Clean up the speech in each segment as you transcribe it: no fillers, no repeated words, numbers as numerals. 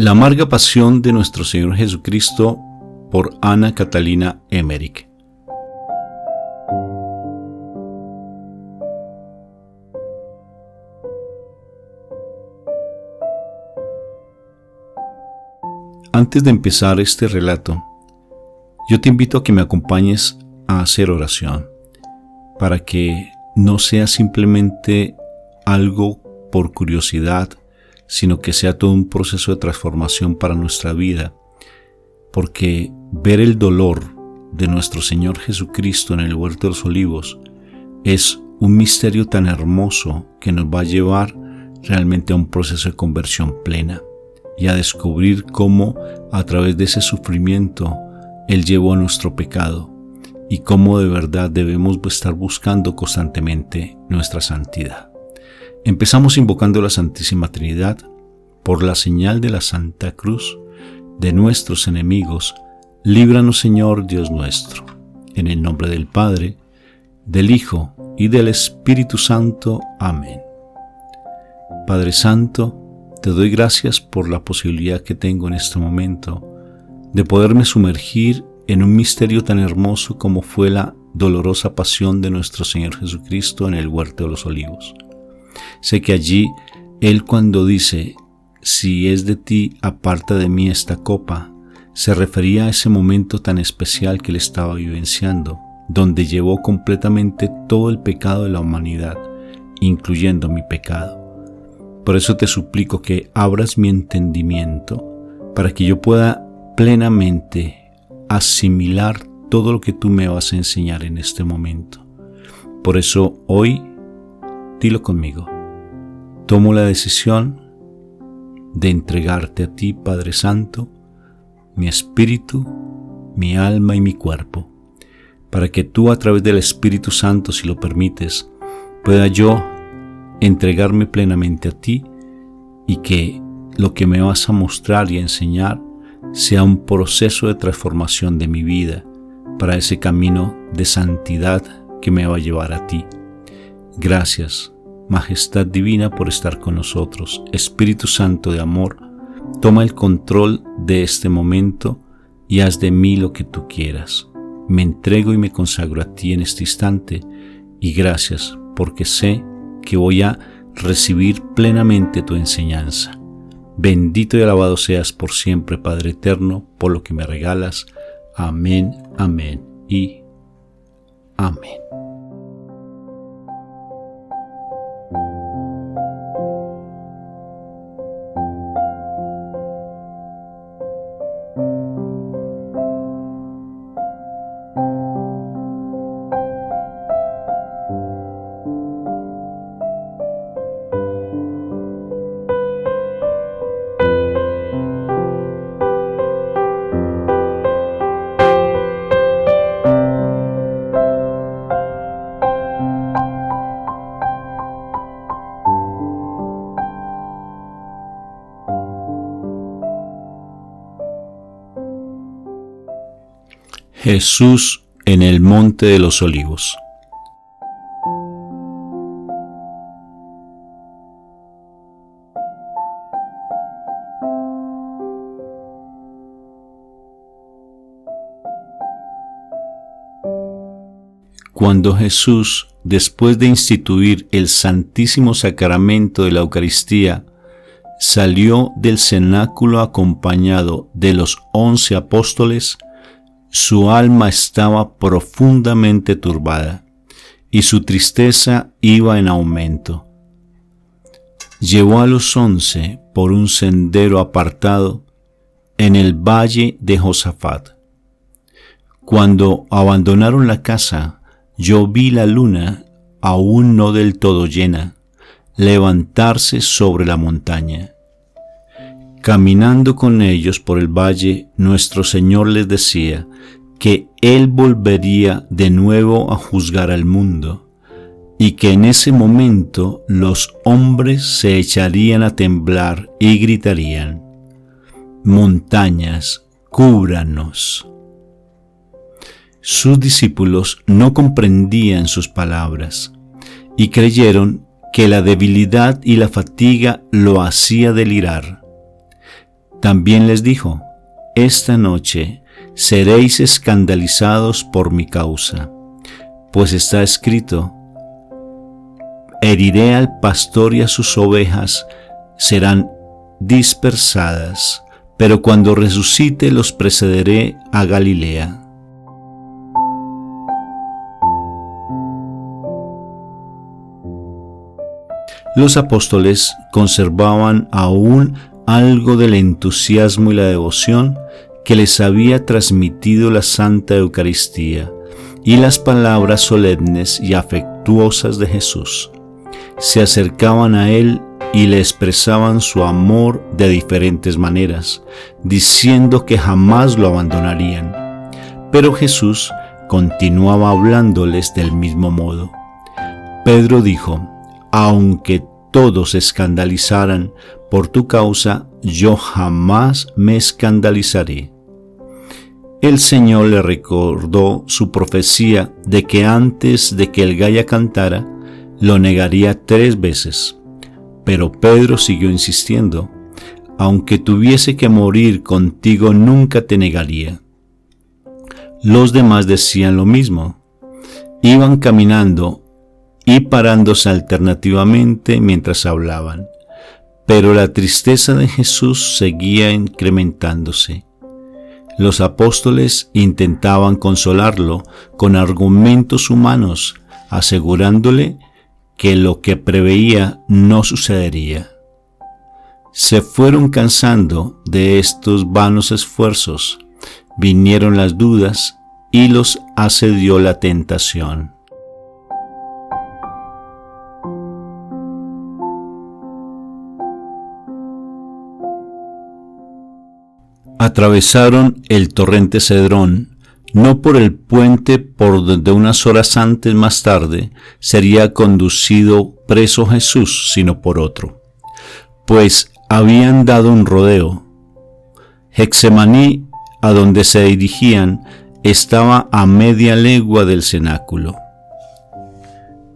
La amarga pasión de nuestro Señor Jesucristo por Ana Catalina Emmerich. Antes de empezar este relato, yo te invito a que me acompañes a hacer oración, para que no sea simplemente algo por curiosidad, sino que sea todo un proceso de transformación para nuestra vida, porque ver el dolor de nuestro Señor Jesucristo en el huerto de los olivos es un misterio tan hermoso que nos va a llevar realmente a un proceso de conversión plena y a descubrir cómo a través de ese sufrimiento Él llevó a nuestro pecado y cómo de verdad debemos estar buscando constantemente nuestra santidad. Empezamos invocando a la Santísima Trinidad por la señal de la Santa Cruz de nuestros enemigos. Líbranos, Señor Dios nuestro, en el nombre del Padre, del Hijo y del Espíritu Santo. Amén. Padre Santo, te doy gracias por la posibilidad que tengo en este momento de poderme sumergir en un misterio tan hermoso como fue la dolorosa pasión de nuestro Señor Jesucristo en el huerto de los olivos. Sé que allí Él, cuando dice, si es de ti, aparta de mí esta copa, se refería a ese momento tan especial que Él estaba vivenciando, donde llevó completamente todo el pecado de la humanidad, incluyendo mi pecado. Por eso te suplico que abras mi entendimiento para que yo pueda plenamente asimilar todo lo que tú me vas a enseñar en este momento. Por eso hoy, dilo conmigo, tomo la decisión de entregarte a ti, Padre Santo, mi espíritu, mi alma y mi cuerpo, para que tú a través del Espíritu Santo, si lo permites, pueda yo entregarme plenamente a ti y que lo que me vas a mostrar y a enseñar sea un proceso de transformación de mi vida para ese camino de santidad que me va a llevar a ti. Gracias, Majestad Divina, por estar con nosotros. Espíritu Santo de amor, toma el control de este momento y haz de mí lo que tú quieras. Me entrego y me consagro a ti en este instante y gracias porque sé que voy a recibir plenamente tu enseñanza. Bendito y alabado seas por siempre, Padre eterno, por lo que me regalas. Amén, amén y amén. Jesús en el Monte de los Olivos. Cuando Jesús, después de instituir el Santísimo Sacramento de la Eucaristía, salió del cenáculo acompañado de los 11 apóstoles, su alma estaba profundamente turbada y su tristeza iba en aumento. Llevó a los 11 por un sendero apartado en el valle de Josafat. Cuando abandonaron la casa, yo vi la luna, aún no del todo llena, levantarse sobre la montaña. Caminando con ellos por el valle, nuestro Señor les decía que Él volvería de nuevo a juzgar al mundo y que en ese momento los hombres se echarían a temblar y gritarían: montañas, cúbranos. Sus discípulos no comprendían sus palabras y creyeron que la debilidad y la fatiga lo hacía delirar. También les dijo: esta noche seréis escandalizados por mi causa, pues está escrito: heriré al pastor y a sus ovejas serán dispersadas, pero cuando resucite los precederé a Galilea. Los apóstoles conservaban aún algo del entusiasmo y la devoción que les había transmitido la Santa Eucaristía y las palabras solemnes y afectuosas de Jesús. Se acercaban a él y le expresaban su amor de diferentes maneras, diciendo que jamás lo abandonarían. Pero Jesús continuaba hablándoles del mismo modo. Pedro dijo: aunque todos se escandalizaran por tu causa, yo jamás me escandalizaré. El Señor le recordó su profecía de que antes de que el gallo cantara, lo negaría 3 veces. Pero Pedro siguió insistiendo: aunque tuviese que morir contigo, nunca te negaría. Los demás decían lo mismo. Iban caminando y parándose alternativamente mientras hablaban. Pero la tristeza de Jesús seguía incrementándose. Los apóstoles intentaban consolarlo con argumentos humanos, asegurándole que lo que preveía no sucedería. Se fueron cansando de estos vanos esfuerzos, vinieron las dudas y los asedió la tentación. Atravesaron el torrente Cedrón, no por el puente por donde unas horas antes más tarde sería conducido preso Jesús, sino por otro, pues habían dado un rodeo. Getsemaní, a donde se dirigían, estaba a media legua del cenáculo.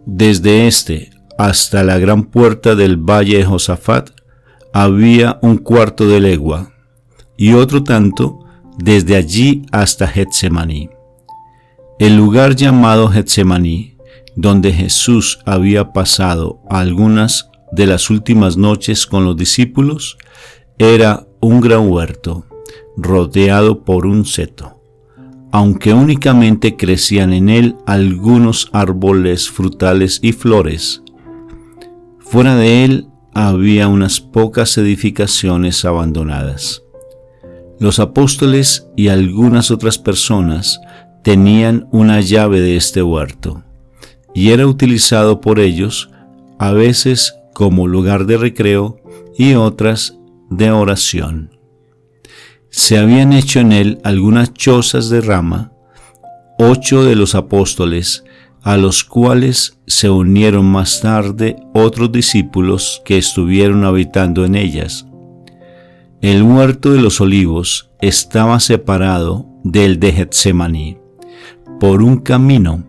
Desde este hasta la gran puerta del valle de Josafat había 1/4 de legua, y otro tanto desde allí hasta Getsemaní. El lugar llamado Getsemaní, donde Jesús había pasado algunas de las últimas noches con los discípulos, era un gran huerto, rodeado por un seto, aunque únicamente crecían en él algunos árboles frutales y flores. Fuera de él había unas pocas edificaciones abandonadas. Los apóstoles y algunas otras personas tenían una llave de este huerto, y era utilizado por ellos a veces como lugar de recreo y otras de oración. Se habían hecho en él algunas chozas de rama. 8 de los apóstoles, a los cuales se unieron más tarde otros discípulos que estuvieron habitando en ellas. El huerto de los olivos estaba separado del de Getsemaní por un camino,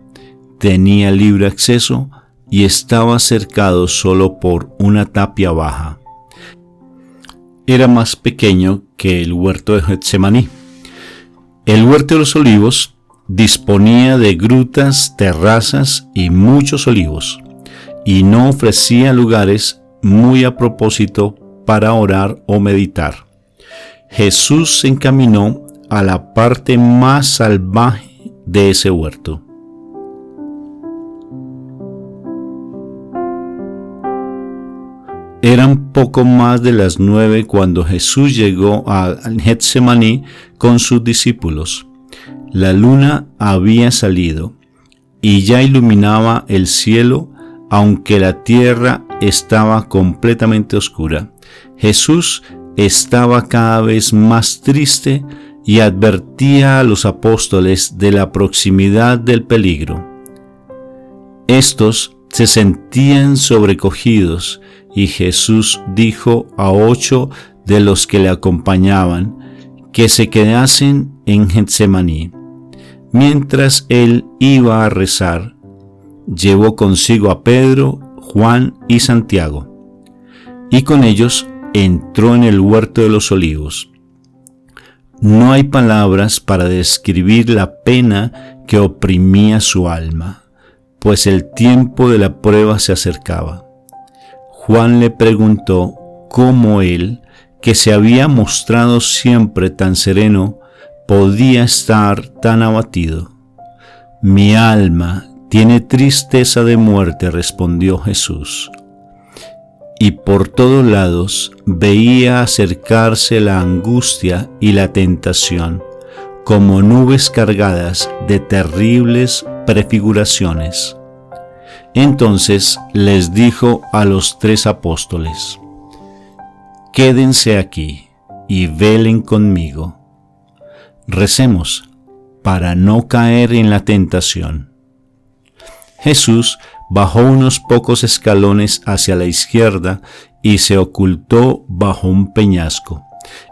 tenía libre acceso y estaba cercado solo por una tapia baja. Era más pequeño que el huerto de Getsemaní. El huerto de los olivos disponía de grutas, terrazas y muchos olivos, y no ofrecía lugares muy a propósito para orar o meditar. Jesús se encaminó a la parte más salvaje de ese huerto. Eran poco más de las 9 cuando Jesús llegó a Getsemaní con sus discípulos. La luna había salido y ya iluminaba el cielo, aunque la tierra estaba completamente oscura. Jesús estaba cada vez más triste y advertía a los apóstoles de la proximidad del peligro. Estos se sentían sobrecogidos y Jesús dijo a 8 de los que le acompañaban que se quedasen en Getsemaní. Mientras él iba a rezar, llevó consigo a Pedro, Juan y Santiago, y con ellos entró en el huerto de los olivos. No hay palabras para describir la pena que oprimía su alma, pues el tiempo de la prueba se acercaba. Juan le preguntó cómo él, que se había mostrado siempre tan sereno, podía estar tan abatido. Mi alma tiene tristeza de muerte, respondió Jesús. Y por todos lados veía acercarse la angustia y la tentación, como nubes cargadas de terribles prefiguraciones. Entonces les dijo a los 3 apóstoles: quédense aquí y velen conmigo. Recemos para no caer en la tentación. Jesús bajó unos pocos escalones hacia la izquierda y se ocultó bajo un peñasco,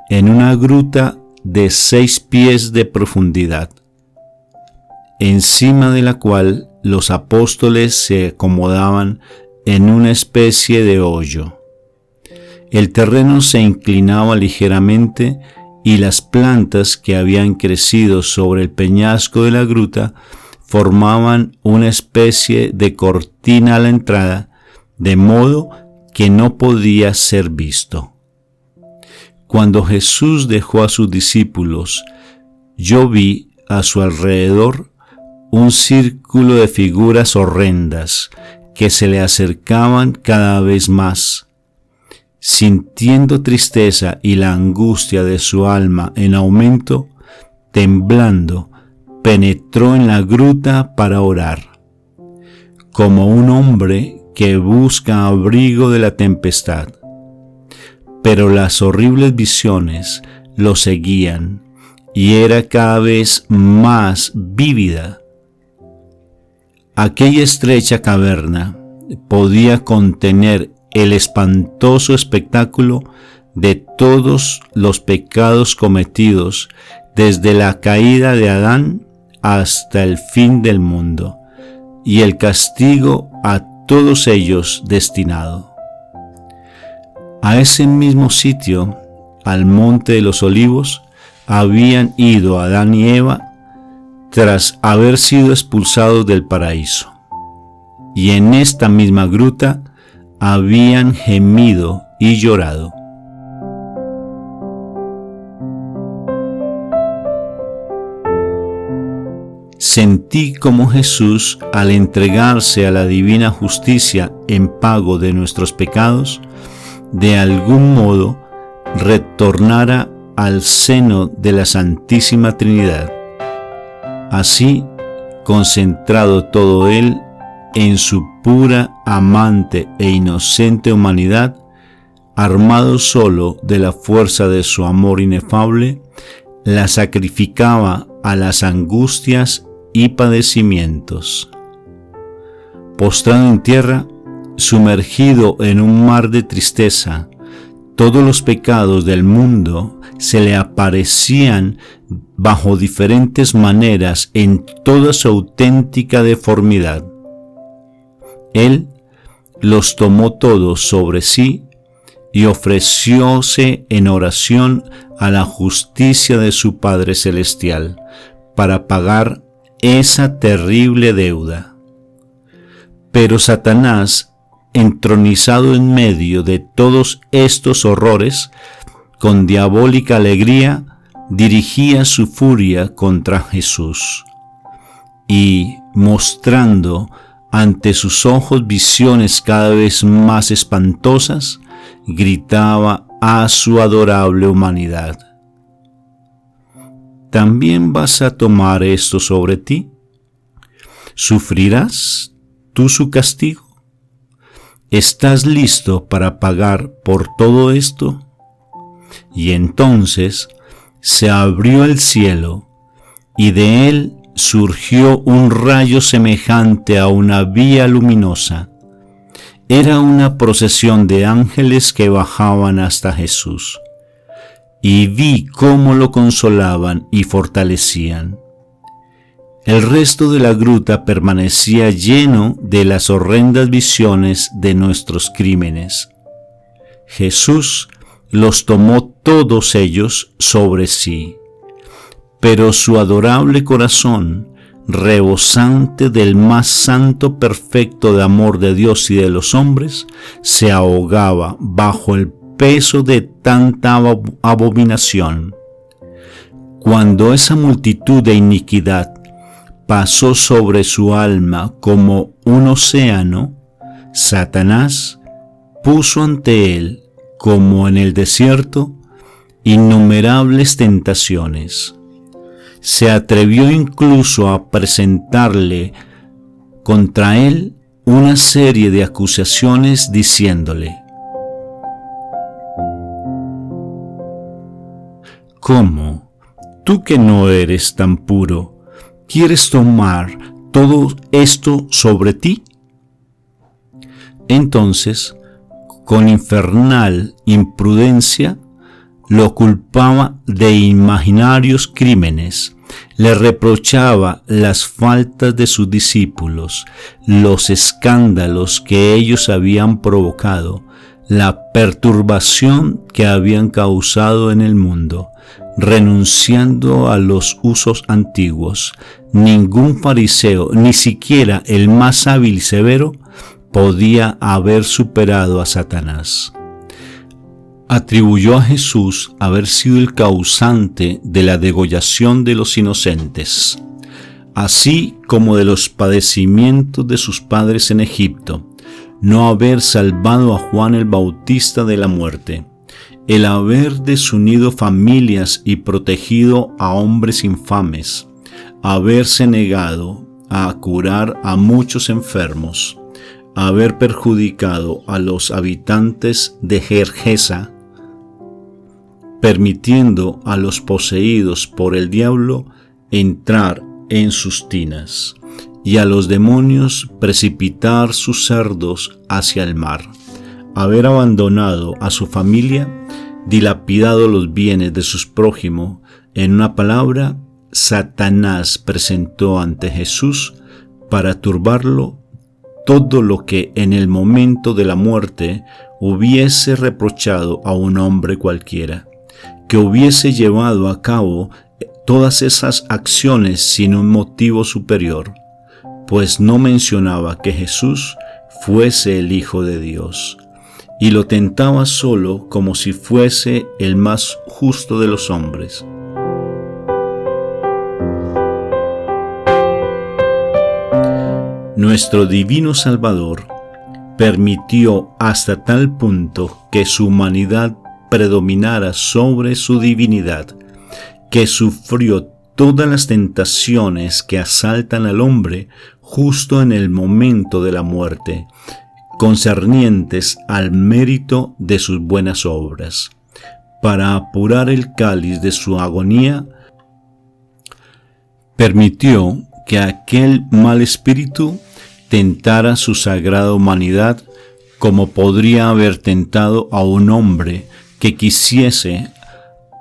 en una gruta de 6 pies de profundidad, encima de la cual los apóstoles se acomodaban en una especie de hoyo. El terreno se inclinaba ligeramente y las plantas que habían crecido sobre el peñasco de la gruta formaban una especie de cortina a la entrada, de modo que no podía ser visto. Cuando Jesús dejó a sus discípulos, yo vi a su alrededor un círculo de figuras horrendas que se le acercaban cada vez más. Sintiendo tristeza y la angustia de su alma en aumento, temblando, penetró en la gruta para orar, como un hombre que busca abrigo de la tempestad. Pero las horribles visiones lo seguían y era cada vez más vívida. Aquella estrecha caverna podía contener el espantoso espectáculo de todos los pecados cometidos desde la caída de Adán hasta el fin del mundo, y el castigo a todos ellos destinado. A ese mismo sitio, al monte de los Olivos, habían ido Adán y Eva tras haber sido expulsados del paraíso, y en esta misma gruta habían gemido y llorado. Sentí como Jesús, al entregarse a la divina justicia en pago de nuestros pecados, de algún modo retornara al seno de la Santísima Trinidad. Así, concentrado todo él en su pura, amante e inocente humanidad, armado solo de la fuerza de su amor inefable, la sacrificaba a las angustias y padecimientos. Postrado en tierra, sumergido en un mar de tristeza, todos los pecados del mundo se le aparecían bajo diferentes maneras en toda su auténtica deformidad. Él los tomó todos sobre sí y ofrecióse en oración a la justicia de su Padre Celestial para pagar esa terrible deuda. Pero Satanás, entronizado en medio de todos estos horrores, con diabólica alegría dirigía su furia contra Jesús y, mostrando ante sus ojos visiones cada vez más espantosas, gritaba a su adorable humanidad: ¿también vas a tomar esto sobre ti? ¿Sufrirás tú su castigo? ¿Estás listo para pagar por todo esto? Y entonces se abrió el cielo, y de él surgió un rayo semejante a una vía luminosa. Era una procesión de ángeles que bajaban hasta Jesús, y vi cómo lo consolaban y fortalecían. El resto de la gruta permanecía lleno de las horrendas visiones de nuestros crímenes. Jesús los tomó todos ellos sobre sí, Pero su adorable corazón, rebosante del más santo perfecto de amor de Dios y de los hombres, se ahogaba bajo el peso de tanta abominación. Cuando esa multitud de iniquidad pasó sobre su alma como un océano, Satanás puso ante él, como en el desierto, innumerables tentaciones. Se atrevió incluso a presentarle contra él una serie de acusaciones diciéndole: ¿cómo? Tú que no eres tan puro, ¿quieres tomar todo esto sobre ti? Entonces, con infernal imprudencia, lo culpaba de imaginarios crímenes, le reprochaba las faltas de sus discípulos, los escándalos que ellos habían provocado, la perturbación que habían causado en el mundo. Renunciando a los usos antiguos, ningún fariseo, ni siquiera el más hábil y severo, podía haber superado a Satanás. Atribuyó a Jesús haber sido el causante de la degollación de los inocentes, así como de los padecimientos de sus padres en Egipto, no haber salvado a Juan el Bautista de la muerte, el haber desunido familias y protegido a hombres infames, haberse negado a curar a muchos enfermos, haber perjudicado a los habitantes de Gergesa, permitiendo a los poseídos por el diablo entrar en sus tinas, y a los demonios precipitar sus cerdos hacia el mar, haber abandonado a su familia, dilapidado los bienes de sus prójimos. En una palabra, Satanás presentó ante Jesús para turbarlo todo lo que en el momento de la muerte hubiese reprochado a un hombre cualquiera, que hubiese llevado a cabo todas esas acciones sin un motivo superior, pues no mencionaba que Jesús fuese el Hijo de Dios, y lo tentaba solo como si fuese el más justo de los hombres. Nuestro divino Salvador permitió hasta tal punto que su humanidad predominara sobre su divinidad, que sufrió todas las tentaciones que asaltan al hombre justo en el momento de la muerte, concernientes al mérito de sus buenas obras. Para apurar el cáliz de su agonía, permitió que aquel mal espíritu tentara su sagrada humanidad como podría haber tentado a un hombre que quisiese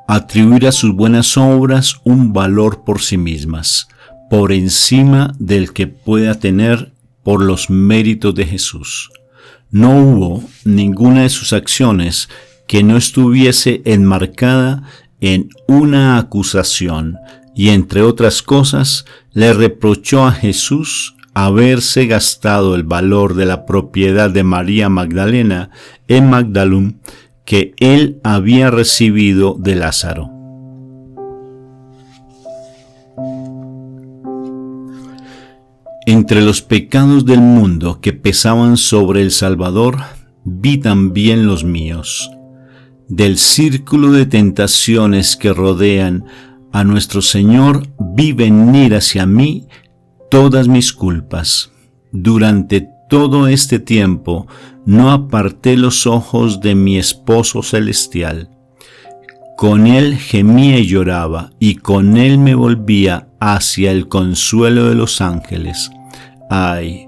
atribuir a sus buenas obras un valor por sí mismas, por encima del que pueda tener por los méritos de Jesús. No hubo ninguna de sus acciones que no estuviese enmarcada en una acusación, y entre otras cosas le reprochó a Jesús haberse gastado el valor de la propiedad de María Magdalena en Magdalum que él había recibido de Lázaro. Entre los pecados del mundo que pesaban sobre el Salvador, vi también los míos. Del círculo de tentaciones que rodean a nuestro Señor, vi venir hacia mí todas mis culpas. Durante todo este tiempo no aparté los ojos de mi esposo celestial. Con él gemía y lloraba, y con él me volvía hacia el consuelo de los ángeles. Ay,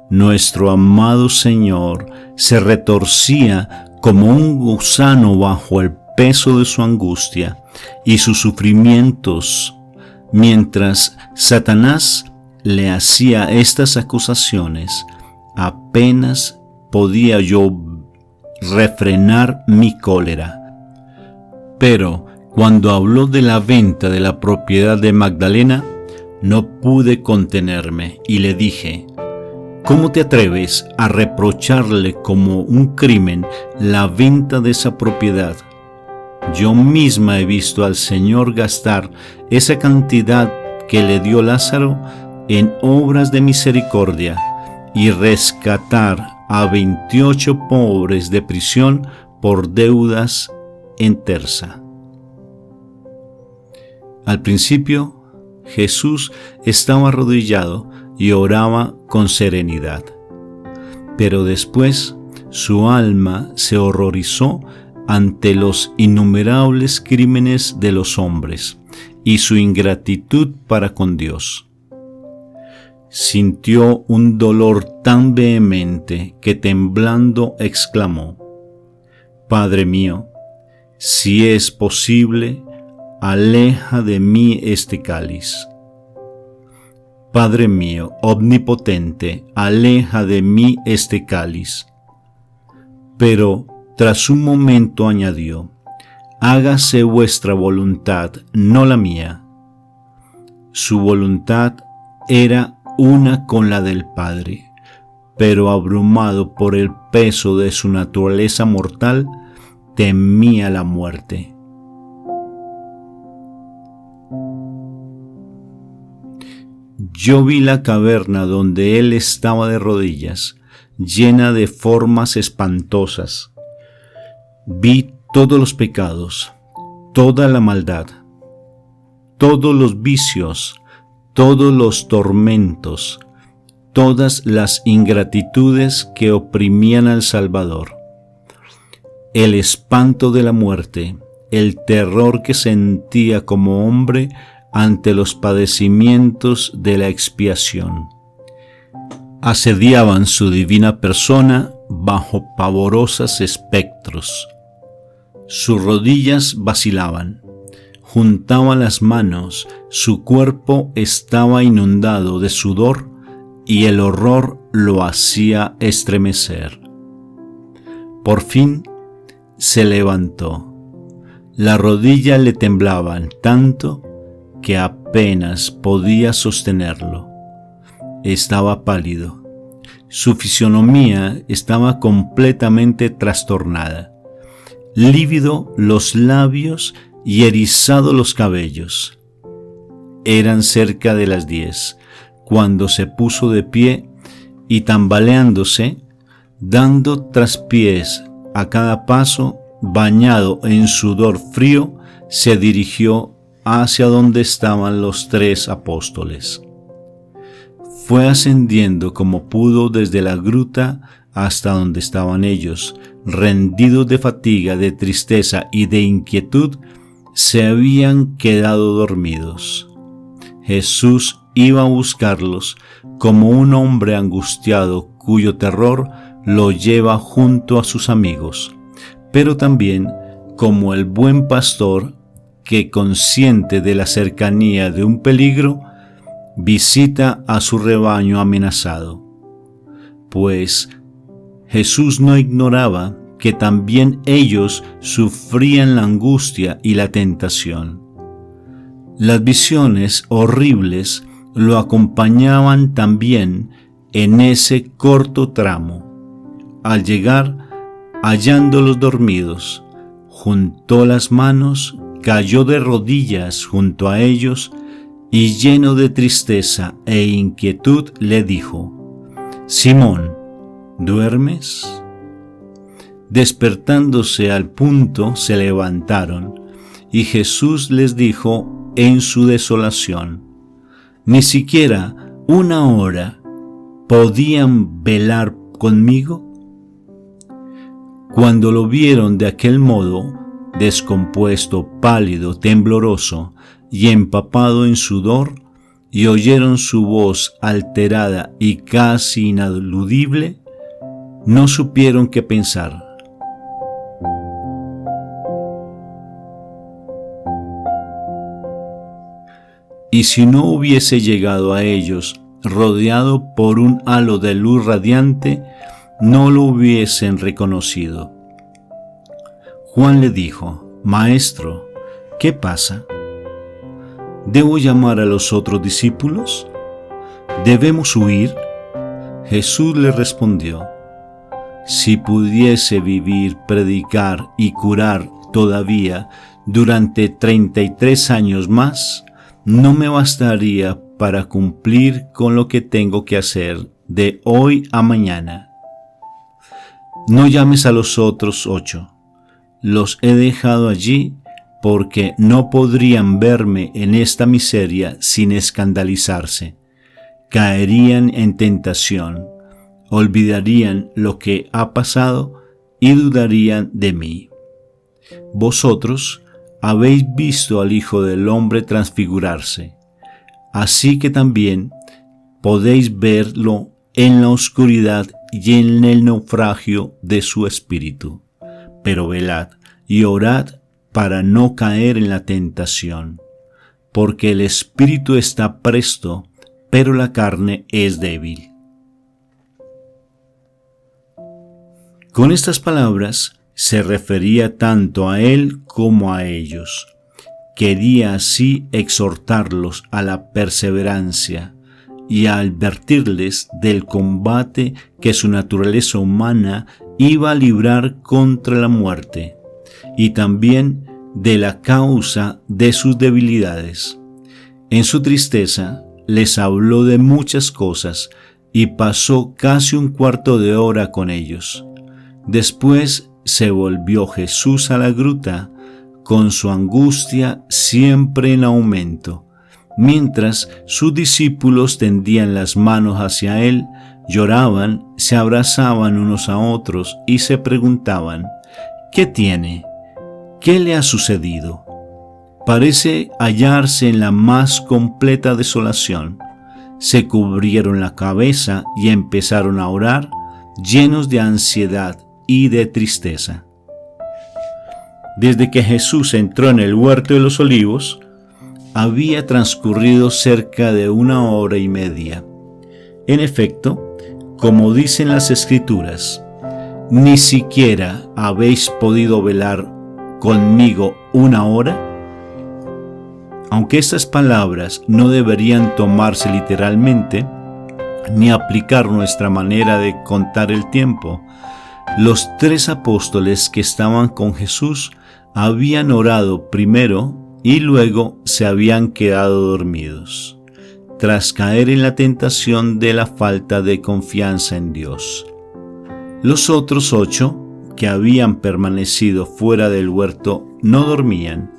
nuestro amado Señor se retorcía como un gusano bajo el peso de su angustia y sus sufrimientos, mientras Satanás le hacía estas acusaciones. Apenas podía yo refrenar mi cólera, pero Cuando habló de la venta de la propiedad de Magdalena, no pude contenerme y le dije: ¿cómo te atreves a reprocharle como un crimen la venta de esa propiedad? Yo misma he visto al Señor gastar esa cantidad que le dio Lázaro en obras de misericordia y rescatar a 28 pobres de prisión por deudas en Tersa. Al principio, Jesús estaba arrodillado y oraba con serenidad. Pero después su alma se horrorizó ante los innumerables crímenes de los hombres y su ingratitud para con Dios. Sintió un dolor tan vehemente que temblando exclamó: Padre mío, si es posible, aleja de mí este cáliz. Padre mío, omnipotente, aleja de mí este cáliz. Pero tras un momento añadió: hágase vuestra voluntad, no la mía. Su voluntad era una con la del Padre, pero abrumado por el peso de su naturaleza mortal, temía la muerte. Yo vi la caverna donde él estaba de rodillas, llena de formas espantosas. Vi todos los pecados, toda la maldad, todos los vicios, todos los tormentos, todas las ingratitudes que oprimían al Salvador. El espanto de la muerte, el terror que sentía como hombre ante los padecimientos de la expiación. Asediaban su divina persona bajo pavorosos espectros. Sus rodillas vacilaban, juntaba las manos, su cuerpo estaba inundado de sudor y el horror lo hacía estremecer. Por fin se levantó. Las rodillas le temblaban tanto que apenas podía sostenerlo. Estaba pálido. Su fisonomía estaba completamente trastornada. Lívido los labios y erizados los cabellos. Eran cerca de las 10, cuando se puso de pie y tambaleándose, dando traspiés a cada paso, bañado en sudor frío, se dirigió hacia donde estaban los 3 apóstoles. Fue ascendiendo como pudo desde la gruta hasta donde estaban ellos, rendidos de fatiga, de tristeza y de inquietud, se habían quedado dormidos. Jesús iba a buscarlos como un hombre angustiado cuyo terror lo lleva junto a sus amigos, pero también como el buen pastor que, consciente de la cercanía de un peligro, visita a su rebaño amenazado. Pues Jesús no ignoraba que también ellos sufrían la angustia y la tentación. Las visiones horribles lo acompañaban también en ese corto tramo. Al llegar, hallándolos dormidos, juntó las manos, cayó de rodillas junto a ellos y, lleno de tristeza e inquietud, le dijo: Simón, ¿duermes? Despertándose al punto, se levantaron, y Jesús les dijo en su desolación: ¿ni siquiera una hora podían velar conmigo? Cuando lo vieron de aquel modo, descompuesto, pálido, tembloroso y empapado en sudor, y oyeron su voz alterada y casi inaudible, no supieron qué pensar. Y si no hubiese llegado a ellos rodeado por un halo de luz radiante, no lo hubiesen reconocido. Juan le dijo: Maestro, ¿Qué pasa? ¿Debo llamar a los otros discípulos? ¿Debemos huir? Jesús le respondió: si pudiese vivir, predicar y curar todavía durante 33 años más, no me bastaría para cumplir con lo que tengo que hacer de hoy a mañana. No llames a los otros 8. Los he dejado allí porque no podrían verme en esta miseria sin escandalizarse. Caerían en tentación, olvidarían lo que ha pasado y dudarían de mí. Vosotros habéis visto al Hijo del Hombre transfigurarse, así que también podéis verlo en la oscuridad y en el naufragio de su espíritu. Pero velad y orad para no caer en la tentación, porque el espíritu está presto, pero la carne es débil. Con estas palabras se refería tanto a él como a ellos. Quería así exhortarlos a la perseverancia y a advertirles del combate que su naturaleza humana iba a librar contra la muerte, y también de la causa de sus debilidades. En su tristeza les habló de muchas cosas y pasó casi un cuarto de hora con ellos. Después se volvió Jesús a la gruta, con su angustia siempre en aumento, mientras sus discípulos tendían las manos hacia él, lloraban, se abrazaban unos a otros y se preguntaban: ¿qué tiene? ¿Qué le ha sucedido? Parece hallarse en la más completa desolación. Se cubrieron la cabeza y empezaron a orar, llenos de ansiedad y de tristeza. Desde que Jesús entró en el huerto de los olivos, había transcurrido cerca de 1 hora y media. En efecto, como dicen las Escrituras, ni siquiera habéis podido velar conmigo 1 hora. Aunque estas palabras no deberían tomarse literalmente, ni aplicar nuestra manera de contar el tiempo, los 3 apóstoles que estaban con Jesús habían orado primero y luego se habían quedado dormidos, tras caer en la tentación de la falta de confianza en Dios. Los otros 8, que habían permanecido fuera del huerto, no dormían.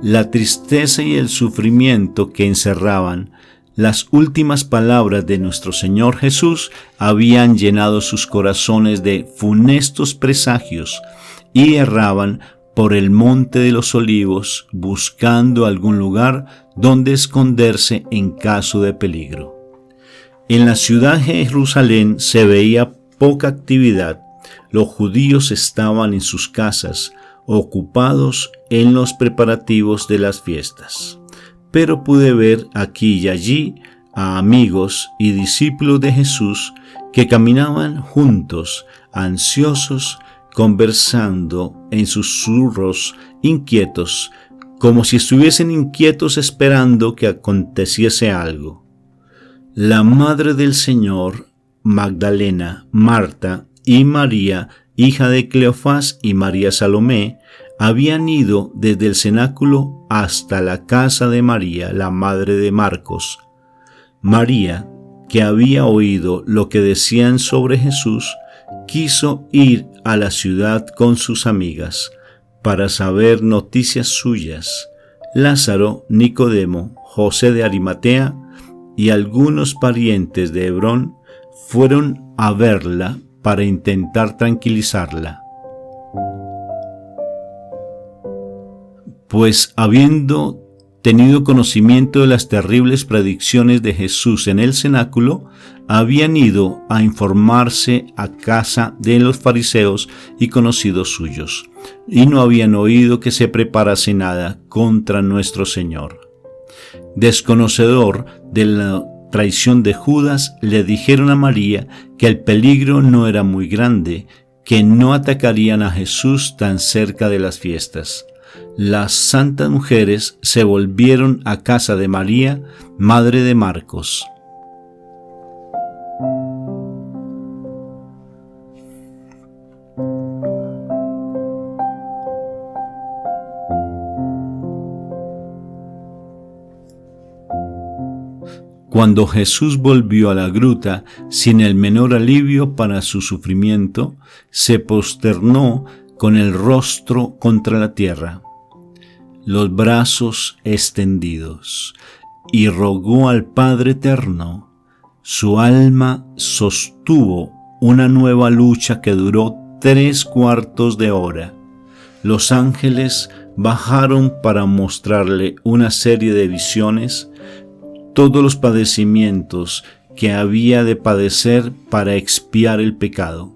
La tristeza y el sufrimiento que encerraban las últimas palabras de nuestro Señor Jesús habían llenado sus corazones de funestos presagios y erraban por el monte de los olivos buscando algún lugar donde esconderse en caso de peligro. En la ciudad de Jerusalén se veía poca actividad. Los judíos estaban en sus casas, ocupados en los preparativos de las fiestas. Pero pude ver aquí y allí a amigos y discípulos de Jesús que caminaban juntos, ansiosos, conversando en susurros, inquietos, como si estuviesen inquietos esperando que aconteciese algo. La madre del Señor, Magdalena, Marta y María, hija de Cleofás, y María Salomé, habían ido desde el cenáculo hasta la casa de María, la madre de Marcos. María, que había oído lo que decían sobre Jesús, quiso ir a la ciudad con sus amigas para saber noticias suyas. Lázaro, Nicodemo, José de Arimatea y algunos parientes de Hebrón fueron a verla para intentar tranquilizarla. Pues habiendo tenido conocimiento de las terribles predicciones de Jesús en el cenáculo, habían ido a informarse a casa de los fariseos y conocidos suyos, y no habían oído que se preparase nada contra nuestro Señor. Desconocedor de la traición de Judas, le dijeron a María que el peligro no era muy grande, que no atacarían a Jesús tan cerca de las fiestas. las santas mujeres se volvieron a casa de María, madre de Marcos. Cuando Jesús volvió a la gruta sin el menor alivio para su sufrimiento, se posternó con el rostro contra la tierra, los brazos extendidos, y rogó al Padre Eterno. Su alma sostuvo una nueva lucha que duró 3/4 de hora. Los ángeles bajaron para mostrarle una serie de visiones, todos los padecimientos que había de padecer para expiar el pecado.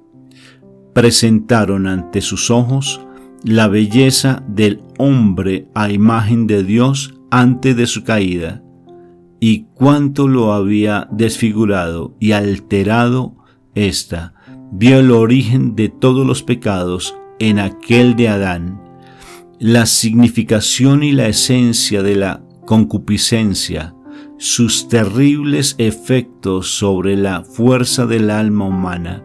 Presentaron ante sus ojos la belleza del hombre a imagen de Dios antes de su caída, y cuánto lo había desfigurado y alterado ésta. Vio el origen de todos los pecados en aquel de Adán, la significación y la esencia de la concupiscencia, sus terribles efectos sobre la fuerza del alma humana,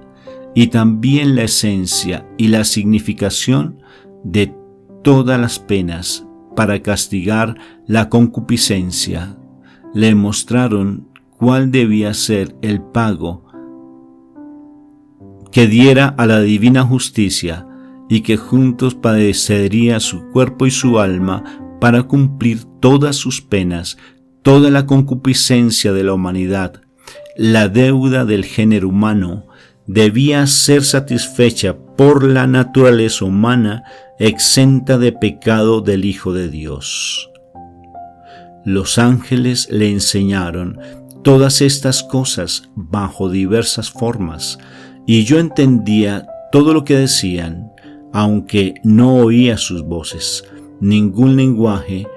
y también la esencia y la significación de todas las penas para castigar la concupiscencia. Le mostraron cuál debía ser el pago que diera a la divina justicia, y que juntos padecería su cuerpo y su alma para cumplir todas sus penas, toda la concupiscencia de la humanidad. La deuda del género humano debía ser satisfecha por la naturaleza humana exenta de pecado del Hijo de Dios. Los ángeles le enseñaron todas estas cosas bajo diversas formas, y yo entendía todo lo que decían, aunque no oía sus voces. Ningún lenguaje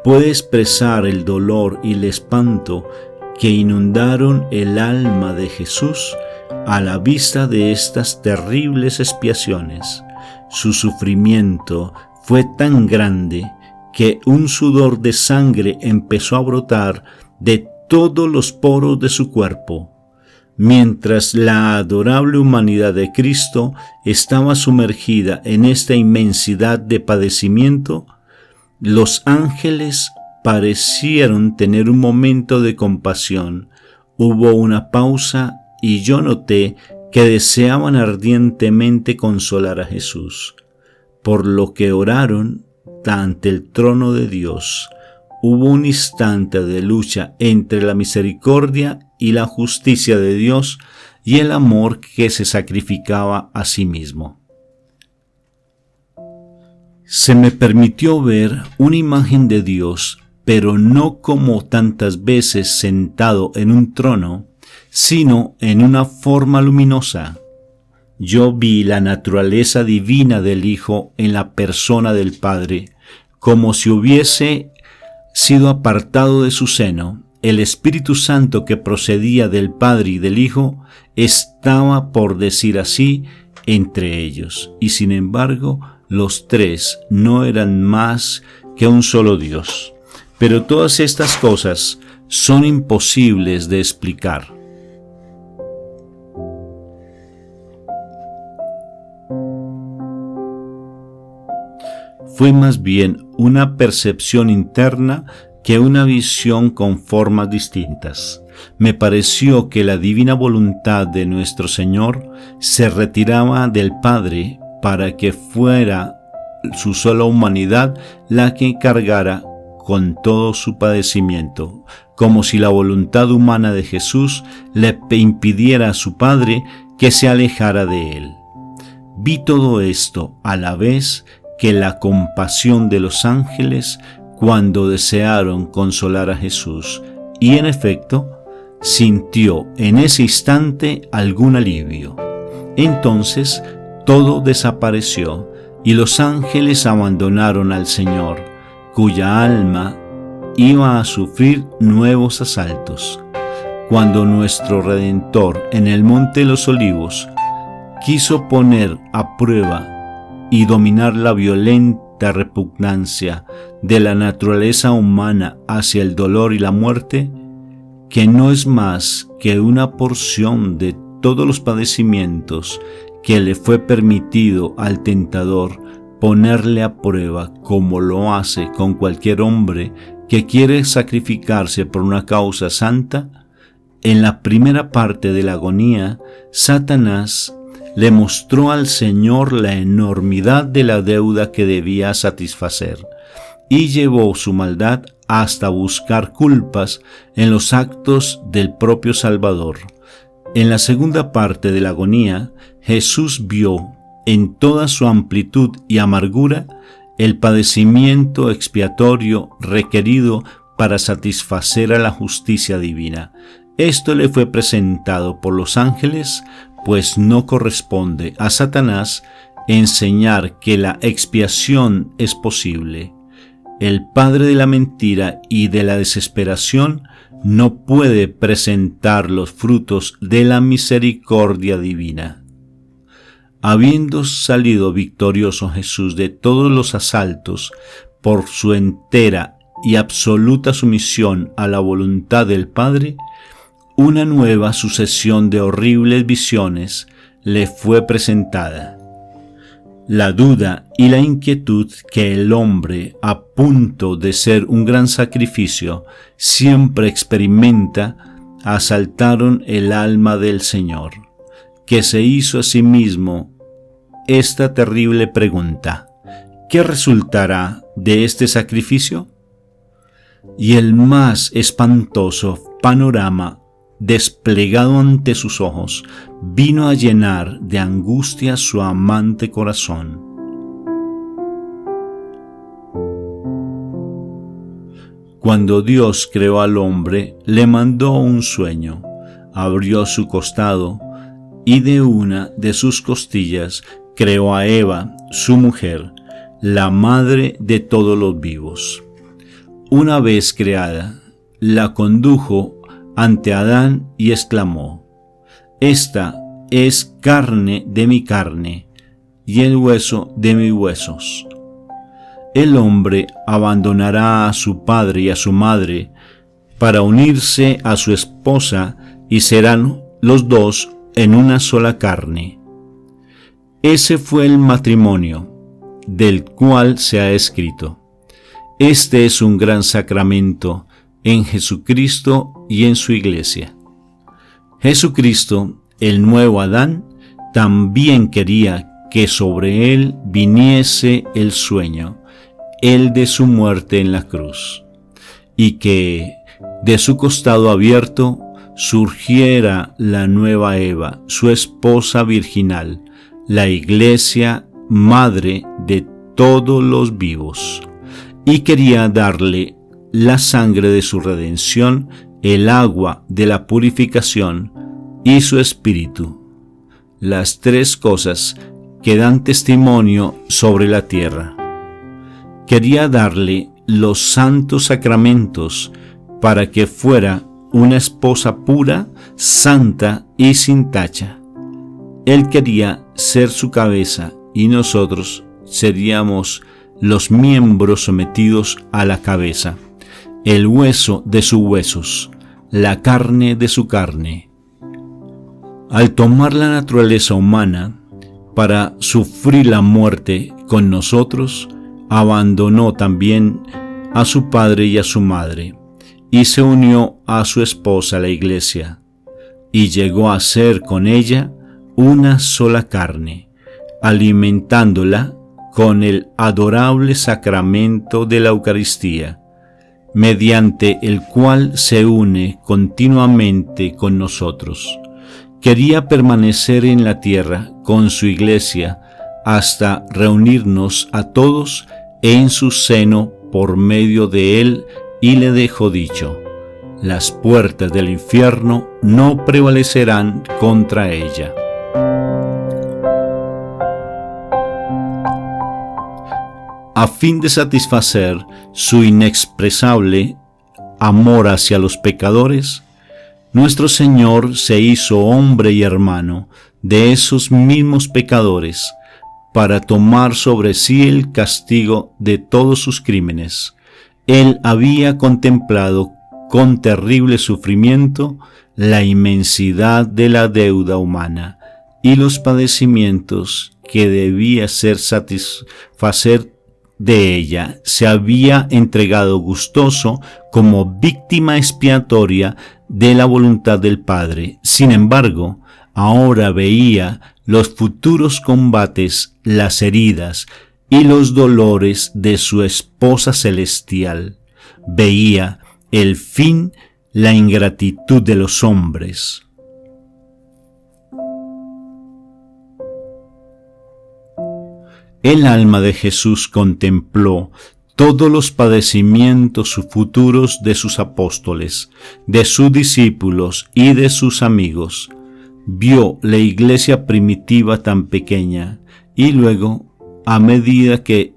puede expresar el dolor y el espanto que inundaron el alma de Jesús a la vista de estas terribles expiaciones. Su sufrimiento fue tan grande que un sudor de sangre empezó a brotar de todos los poros de su cuerpo. Mientras la adorable humanidad de Cristo estaba sumergida en esta inmensidad de padecimiento, los ángeles parecieron tener un momento de compasión. Hubo una pausa y yo noté que deseaban ardientemente consolar a Jesús, por lo que oraron ante el trono de Dios. Hubo un instante de lucha entre la misericordia y la justicia de Dios y el amor que se sacrificaba a sí mismo. Se me permitió ver una imagen de Dios, pero no como tantas veces sentado en un trono, sino en una forma luminosa. Yo vi la naturaleza divina del Hijo en la persona del Padre, como si hubiese sido apartado de su seno. El Espíritu Santo que procedía del Padre y del Hijo estaba, por decir así, entre ellos, y sin embargo los tres no eran más que un solo Dios. Pero todas estas cosas son imposibles de explicar. Fue más bien una percepción interna que una visión con formas distintas. Me pareció que la divina voluntad de nuestro Señor se retiraba del Padre para que fuera su sola humanidad la que cargara con todo su padecimiento, como si la voluntad humana de Jesús le impidiera a su Padre que se alejara de él. Vi todo esto a la vez que la compasión de los ángeles cuando desearon consolar a Jesús, y en efecto sintió en ese instante algún alivio. Entonces todo desapareció y los ángeles abandonaron al Señor, cuya alma iba a sufrir nuevos asaltos. Cuando nuestro Redentor en el Monte de los Olivos quiso poner a prueba y dominar la violenta tanta repugnancia de la naturaleza humana hacia el dolor y la muerte, que no es más que una porción de todos los padecimientos que le fue permitido al tentador ponerle a prueba, como lo hace con cualquier hombre que quiere sacrificarse por una causa santa. En la primera parte de la agonía, Satanás le mostró al Señor la enormidad de la deuda que debía satisfacer y llevó su maldad hasta buscar culpas en los actos del propio Salvador. En la segunda parte de la agonía, Jesús vio en toda su amplitud y amargura el padecimiento expiatorio requerido para satisfacer a la justicia divina. Esto le fue presentado por los ángeles, pues no corresponde a Satanás enseñar que la expiación es posible. El padre de la mentira y de la desesperación no puede presentar los frutos de la misericordia divina. Habiendo salido victorioso Jesús de todos los asaltos por su entera y absoluta sumisión a la voluntad del Padre, una nueva sucesión de horribles visiones le fue presentada. La duda y la inquietud que el hombre, a punto de ser un gran sacrificio, siempre experimenta, asaltaron el alma del Señor, que se hizo a sí mismo esta terrible pregunta: ¿qué resultará de este sacrificio? Y el más espantoso panorama desplegado ante sus ojos vino a llenar de angustia su amante corazón. Cuando Dios creó al hombre, le mandó un sueño, abrió su costado y de una de sus costillas creó a Eva, su mujer, la madre de todos los vivos. Una vez creada, la condujo ante Adán y exclamó: «Esta es carne de mi carne y el hueso de mis huesos». El hombre abandonará a su padre y a su madre para unirse a su esposa y serán los dos en una sola carne. Ese fue el matrimonio del cual se ha escrito: «Este es un gran sacramento en Jesucristo y en su Iglesia». Jesucristo, el nuevo Adán, también quería que sobre él viniese el sueño, el de su muerte en la cruz, y que de su costado abierto surgiera la nueva Eva, su esposa virginal, la Iglesia, madre de todos los vivos, y quería darle la sangre de su redención, el agua de la purificación y su espíritu, las tres cosas que dan testimonio sobre la tierra. Quería darle los santos sacramentos para que fuera una esposa pura, santa y sin tacha. Él quería ser su cabeza y nosotros seríamos los miembros sometidos a la cabeza, el hueso de sus huesos, la carne de su carne. Al tomar la naturaleza humana para sufrir la muerte con nosotros, abandonó también a su padre y a su madre, y se unió a su esposa la Iglesia, y llegó a ser con ella una sola carne, alimentándola con el adorable sacramento de la Eucaristía, mediante el cual se une continuamente con nosotros. Quería permanecer en la tierra con su Iglesia hasta reunirnos a todos en su seno por medio de él, y le dejó dicho: «Las puertas del infierno no prevalecerán contra ella». A fin de satisfacer su inexpresable amor hacia los pecadores, nuestro Señor se hizo hombre y hermano de esos mismos pecadores, para tomar sobre sí el castigo de todos sus crímenes. Él había contemplado con terrible sufrimiento la inmensidad de la deuda humana y los padecimientos que debía satisfacer de ella. Se había entregado gustoso como víctima expiatoria de la voluntad del Padre. Sin embargo, ahora veía los futuros combates, las heridas y los dolores de su esposa celestial. Veía el fin, la ingratitud de los hombres. El alma de Jesús contempló todos los padecimientos futuros de sus apóstoles, de sus discípulos y de sus amigos. Vio la iglesia primitiva tan pequeña y luego, a medida que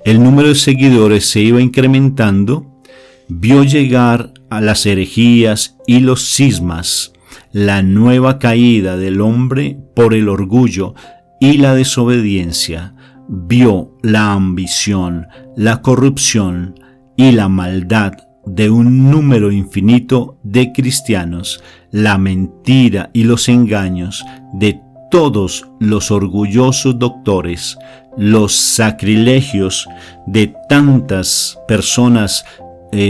el número de seguidores se iba incrementando, vio llegar a las herejías y los cismas, la nueva caída del hombre por el orgullo y la desobediencia. Vio la ambición, la corrupción y la maldad de un número infinito de cristianos, la mentira y los engaños de todos los orgullosos doctores, los sacrilegios de tantas personas,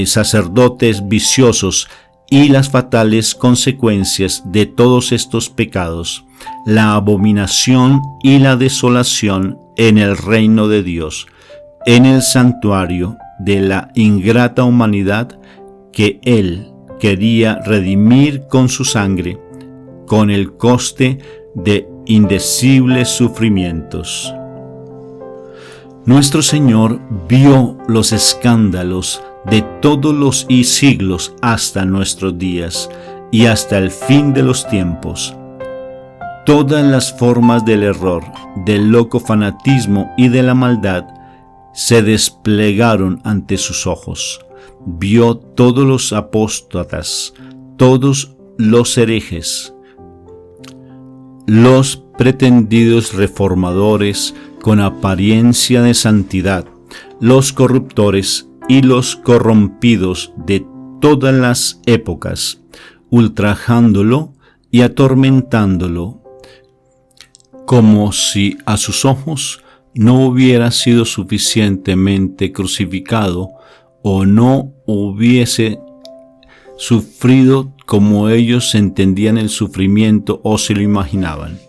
sacerdotes viciosos, y las fatales consecuencias de todos estos pecados, la abominación y la desolación en el reino de Dios, en el santuario de la ingrata humanidad que Él quería redimir con su sangre, con el coste de indecibles sufrimientos. Nuestro Señor vio los escándalos de todos los siglos hasta nuestros días y hasta el fin de los tiempos. Todas las formas del error, del loco fanatismo y de la maldad se desplegaron ante sus ojos. Vio todos los apóstatas, todos los herejes, los pretendidos reformadores con apariencia de santidad, los corruptores y los corrompidos de todas las épocas, ultrajándolo y atormentándolo, como si a sus ojos no hubiera sido suficientemente crucificado o no hubiese sufrido como ellos entendían el sufrimiento o se lo imaginaban.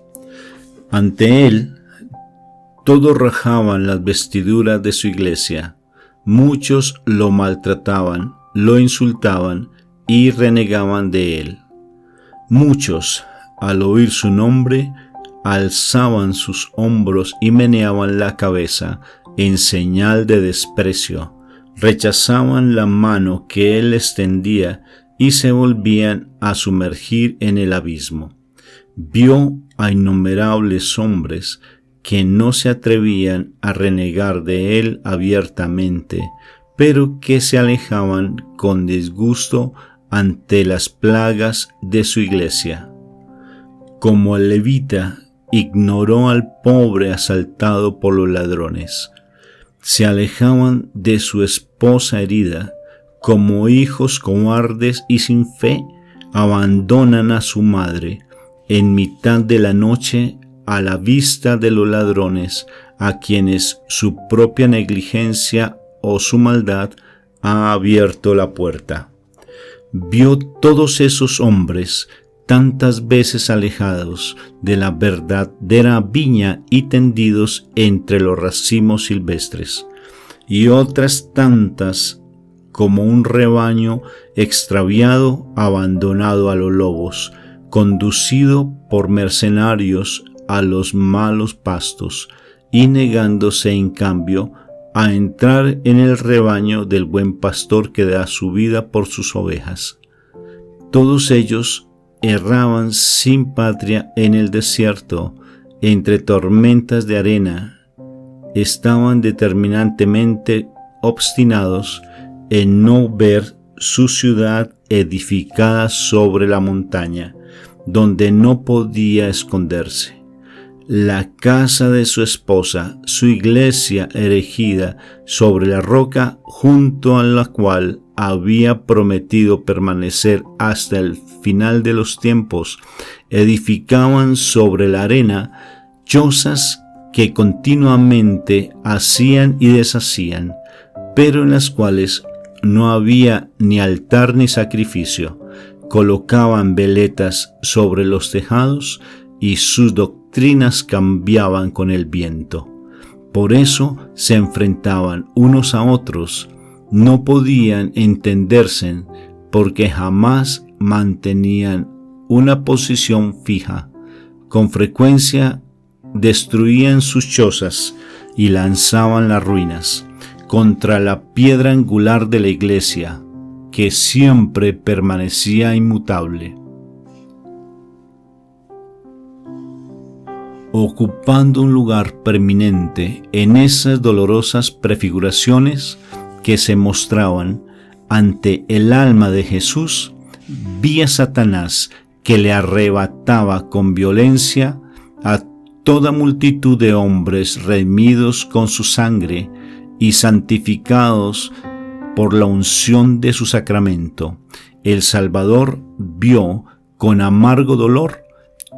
Ante él, todos rajaban las vestiduras de su iglesia. Muchos lo maltrataban, lo insultaban y renegaban de él. Muchos, al oír su nombre, alzaban sus hombros y meneaban la cabeza en señal de desprecio. Rechazaban la mano que él les tendía y se volvían a sumergir en el abismo. Vio a innumerables hombres que no se atrevían a renegar de él abiertamente, pero que se alejaban con disgusto ante las plagas de su iglesia. Como el levita ignoró al pobre asaltado por los ladrones, se alejaban de su esposa herida, como hijos cobardes y sin fe, abandonan a su madre en mitad de la noche a la vista de los ladrones, a quienes su propia negligencia o su maldad ha abierto la puerta. Vio todos esos hombres tantas veces alejados de la verdadera viña y tendidos entre los racimos silvestres, y otras tantas como un rebaño extraviado, abandonado a los lobos, conducido por mercenarios a los malos pastos, y negándose en cambio a entrar en el rebaño del buen pastor que da su vida por sus ovejas. Todos ellos erraban sin patria en el desierto, entre tormentas de arena. Estaban determinantemente obstinados en no ver su ciudad edificada sobre la montaña, donde no podía esconderse. la casa de su esposa, su iglesia erigida sobre la roca junto a la cual había prometido permanecer hasta el final de los tiempos, edificaban sobre la arena chozas que continuamente hacían y deshacían, pero en las cuales no había ni altar ni sacrificio. Colocaban veletas sobre los tejados y sus doctrinas cambiaban con el viento. Por eso se enfrentaban unos a otros. No podían entenderse porque jamás mantenían una posición fija. Con frecuencia destruían sus chozas y lanzaban las ruinas contra la piedra angular de la iglesia, que siempre permanecía inmutable. Ocupando un lugar preeminente en esas dolorosas prefiguraciones que se mostraban ante el alma de Jesús, vi a Satanás que le arrebataba con violencia a toda multitud de hombres redimidos con su sangre y santificados por la unción de su sacramento. El Salvador vio con amargo dolor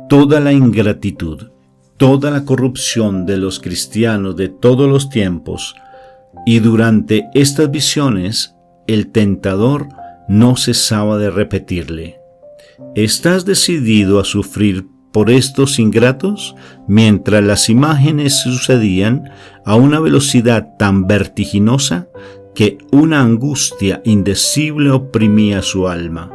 toda la ingratitud, toda la corrupción de los cristianos de todos los tiempos, y durante estas visiones el tentador no cesaba de repetirle: ¿estás decidido a sufrir por estos ingratos? Mientras las imágenes sucedían a una velocidad tan vertiginosa que una angustia indecible oprimía su alma.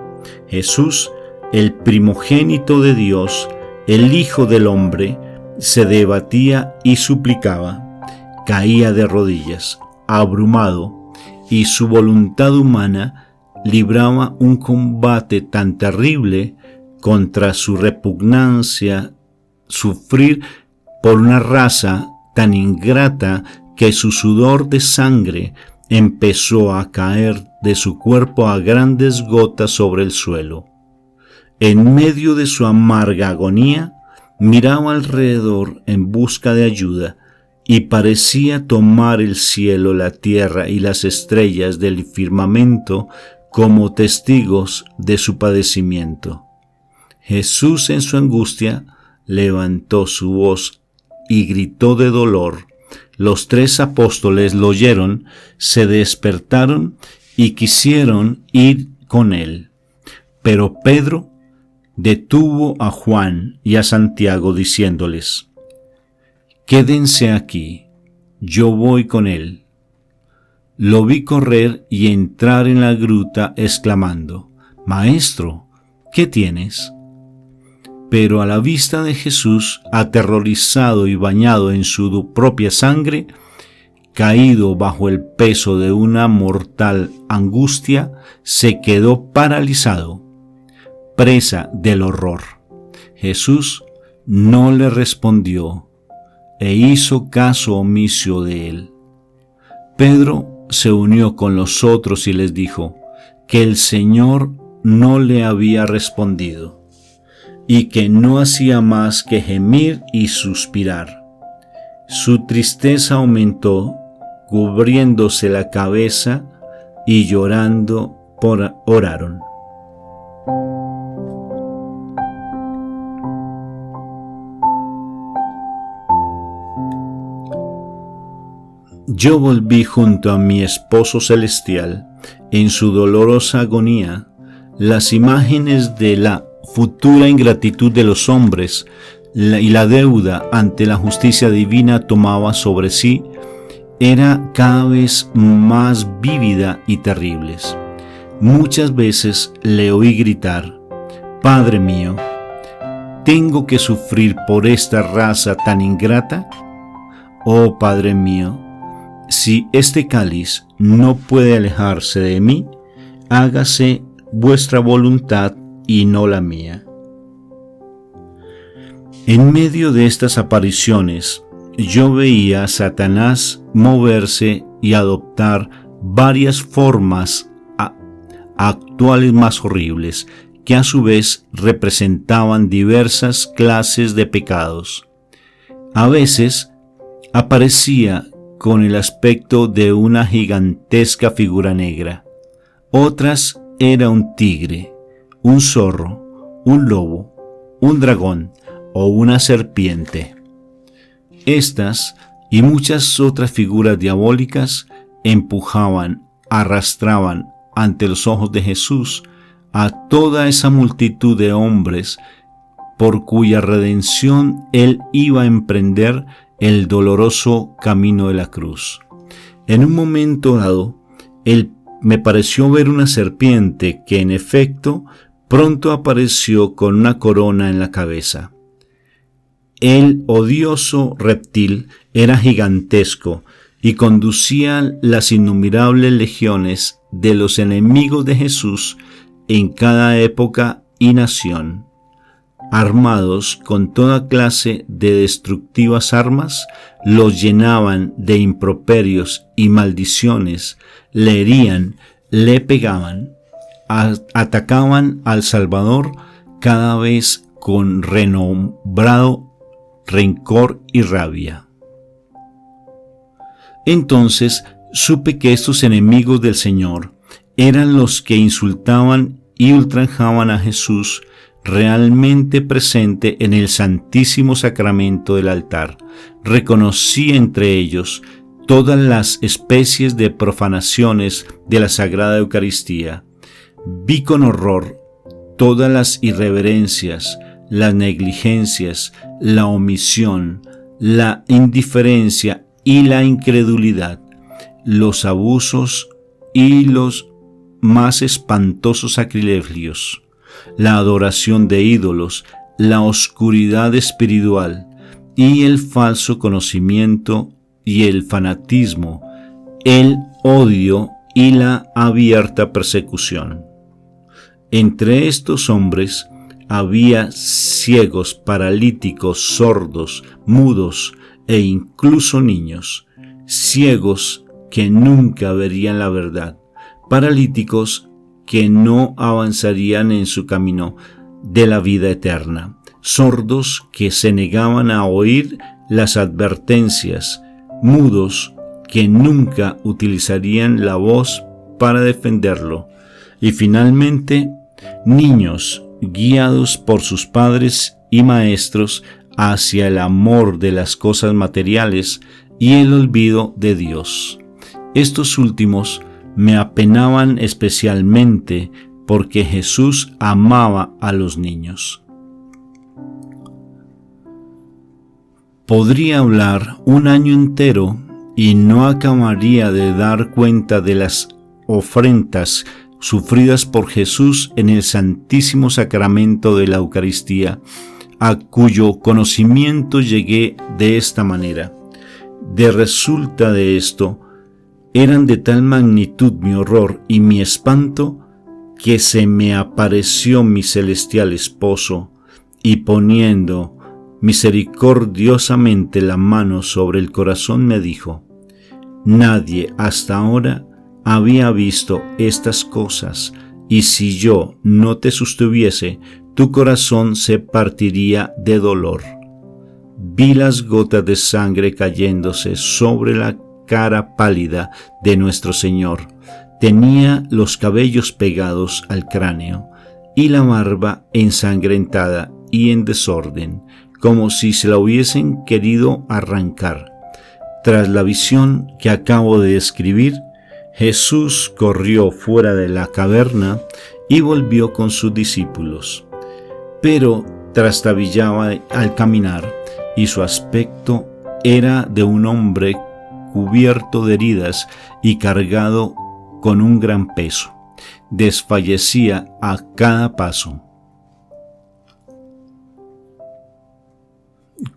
Jesús, el primogénito de Dios, el Hijo del Hombre, se debatía y suplicaba, caía de rodillas, abrumado, y su voluntad humana libraba un combate tan terrible contra su repugnancia, sufrir por una raza tan ingrata que su sudor de sangre empezó a caer de su cuerpo a grandes gotas sobre el suelo. En medio de su amarga agonía, miraba alrededor en busca de ayuda y parecía tomar el cielo, la tierra y las estrellas del firmamento como testigos de su padecimiento. Jesús en su angustia levantó su voz y gritó de dolor. Los 3 apóstoles lo oyeron, se despertaron y quisieron ir con él. Pero Pedro detuvo a Juan y a Santiago diciéndoles: «Quédense aquí, yo voy con él». Lo vi correr y entrar en la gruta exclamando: «Maestro, ¿qué tienes?». Pero a la vista de Jesús, aterrorizado y bañado en su propia sangre, caído bajo el peso de una mortal angustia, se quedó paralizado, presa del horror. Jesús no le respondió e hizo caso omiso de él. Pedro se unió con los otros y les dijo que el Señor no le había respondido y que no hacía más que gemir y suspirar. Su tristeza aumentó, cubriéndose la cabeza y llorando oraron. Yo volví junto a mi esposo celestial en su dolorosa agonía. Las imágenes de la futura ingratitud de los hombres y la deuda ante la justicia divina tomaba sobre sí era cada vez más vívida y terribles. Muchas veces le oí gritar: «Padre mío, ¿tengo que sufrir por esta raza tan ingrata? Oh Padre mío, si este cáliz no puede alejarse de mí, hágase vuestra voluntad y no la mía». En medio de estas apariciones, yo veía a Satanás moverse y adoptar varias formas actuales más horribles, que a su vez representaban diversas clases de pecados. A veces aparecía con el aspecto de una gigantesca figura negra. Otras era un tigre, un zorro, un lobo, un dragón o una serpiente. Estas y muchas otras figuras diabólicas empujaban, arrastraban ante los ojos de Jesús a toda esa multitud de hombres por cuya redención Él iba a emprender el doloroso camino de la cruz. En un momento dado, me pareció ver una serpiente que, en efecto, pronto apareció con una corona en la cabeza. El odioso reptil era gigantesco y conducía las innumerables legiones de los enemigos de Jesús en cada época y nación. Armados con toda clase de destructivas armas, los llenaban de improperios y maldiciones, le herían, le pegaban, atacaban al Salvador cada vez con renombrado rencor y rabia. Entonces supe que estos enemigos del Señor eran los que insultaban y ultrajaban a Jesús realmente presente en el Santísimo Sacramento del altar. Reconocí entre ellos todas las especies de profanaciones de la Sagrada Eucaristía. Vi con horror todas las irreverencias, las negligencias, la omisión, la indiferencia y la incredulidad, los abusos y los más espantosos sacrilegios, la adoración de ídolos, la oscuridad espiritual y el falso conocimiento y el fanatismo, el odio y la abierta persecución. Entre estos hombres había ciegos, paralíticos, sordos, mudos e incluso niños, ciegos que nunca verían la verdad, paralíticos que no avanzarían en su camino de la vida eterna, sordos que se negaban a oír las advertencias, mudos que nunca utilizarían la voz para defenderlo, y finalmente niños guiados por sus padres y maestros hacia el amor de las cosas materiales y el olvido de Dios. Estos últimos me apenaban especialmente porque Jesús amaba a los niños. Podría hablar un año entero y no acabaría de dar cuenta de las ofrendas sufridas por Jesús en el Santísimo Sacramento de la Eucaristía, a cuyo conocimiento llegué de esta manera. De resulta de esto, eran de tal magnitud mi horror y mi espanto, que se me apareció mi celestial esposo, y poniendo misericordiosamente la mano sobre el corazón me dijo: nadie hasta ahora había visto estas cosas, y si yo no te sostuviese, tu corazón se partiría de dolor. Vi las gotas de sangre cayéndose sobre la cara pálida de nuestro Señor. Tenía los cabellos pegados al cráneo y la barba ensangrentada y en desorden, como si se la hubiesen querido arrancar. Tras la visión que acabo de describir, Jesús corrió fuera de la caverna y volvió con sus discípulos, pero trastabillaba al caminar, y su aspecto era de un hombre cubierto de heridas y cargado con un gran peso. Desfallecía a cada paso.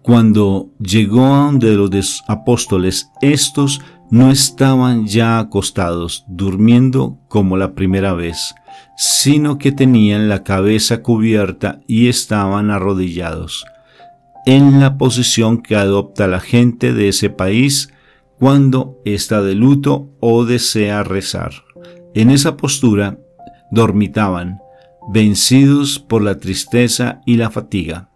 Cuando llegó a donde los apóstoles, estos no estaban ya acostados, durmiendo como la primera vez, sino que tenían la cabeza cubierta y estaban arrodillados, en la posición que adopta la gente de ese país cuando está de luto o desea rezar. En esa postura dormitaban, vencidos por la tristeza y la fatiga.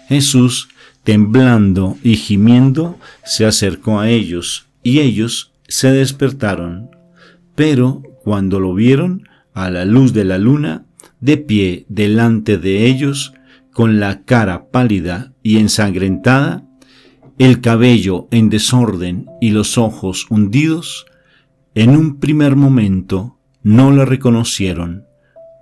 Jesús temblando y gimiendo, se acercó a ellos, y ellos se despertaron. Pero cuando lo vieron, a la luz de la luna, de pie delante de ellos, con la cara pálida y ensangrentada, el cabello en desorden y los ojos hundidos, en un primer momento no le reconocieron,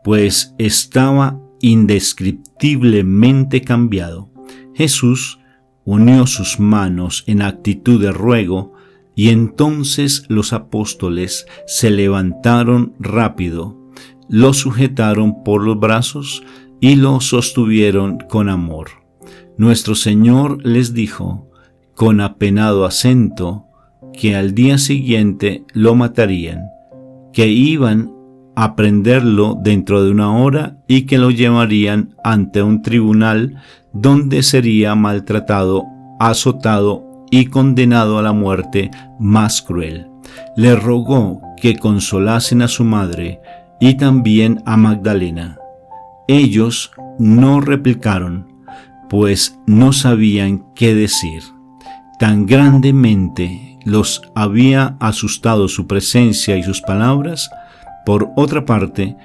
pues estaba indescriptiblemente cambiado. Jesús unió sus manos en actitud de ruego, y entonces los apóstoles se levantaron rápido, lo sujetaron por los brazos y lo sostuvieron con amor. Nuestro Señor les dijo, con apenado acento, que al día siguiente lo matarían, que iban a prenderlo dentro de una hora y que lo llevarían ante un tribunal donde sería maltratado, azotado y condenado a la muerte más cruel. Le rogó que consolasen a su madre y también a Magdalena. Ellos no replicaron, pues no sabían qué decir. Tan grandemente los había asustado su presencia y sus palabras. Por otra parte,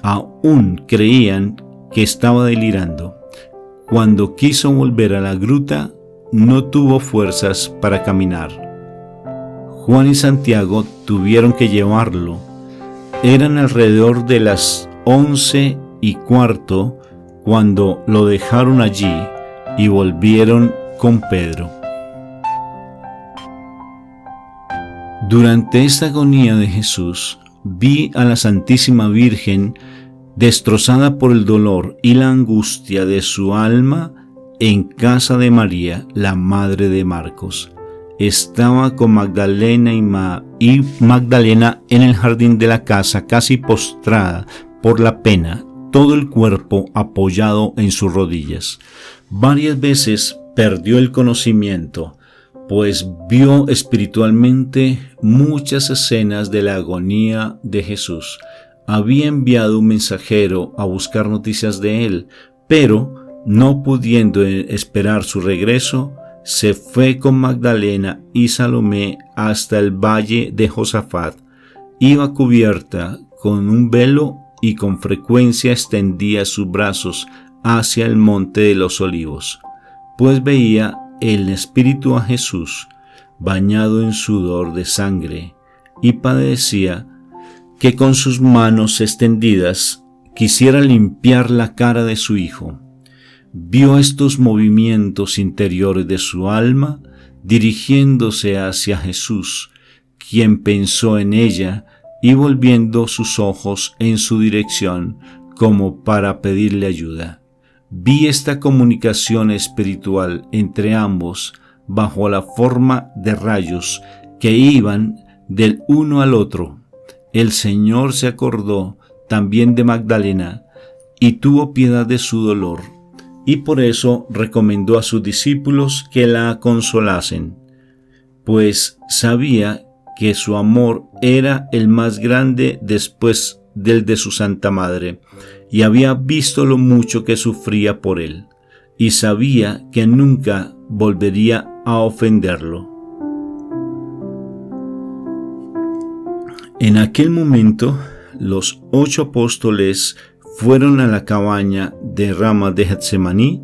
aún creían que estaba delirando. Cuando quiso volver a la gruta, no tuvo fuerzas para caminar. Juan y Santiago tuvieron que llevarlo. Eran alrededor de las 11:15 cuando lo dejaron allí y volvieron con Pedro. Durante esta agonía de Jesús, vi a la Santísima Virgen destrozada por el dolor y la angustia de su alma en casa de María, la madre de Marcos. Estaba con Magdalena y Magdalena en el jardín de la casa, casi postrada por la pena, todo el cuerpo apoyado en sus rodillas. Varias veces perdió el conocimiento, pues vio espiritualmente muchas escenas de la agonía de Jesús. Había enviado un mensajero a buscar noticias de él, pero no pudiendo esperar su regreso, se fue con Magdalena y Salomé hasta el valle de Josafat. Iba cubierta con un velo y con frecuencia extendía sus brazos hacia el monte de los olivos, pues veía el espíritu a Jesús bañado en sudor de sangre, y padecía que con sus manos extendidas quisiera limpiar la cara de su hijo. Vio estos movimientos interiores de su alma dirigiéndose hacia Jesús, quien pensó en ella y volviendo sus ojos en su dirección como para pedirle ayuda. Vi esta comunicación espiritual entre ambos bajo la forma de rayos que iban del uno al otro. El Señor se acordó también de Magdalena y tuvo piedad de su dolor, y por eso recomendó a sus discípulos que la consolasen, pues sabía que su amor era el más grande después del de su Santa Madre, y había visto lo mucho que sufría por él, y sabía que nunca volvería a ofenderlo. En aquel momento, los 8 apóstoles fueron a la cabaña de ramas de Getsemaní,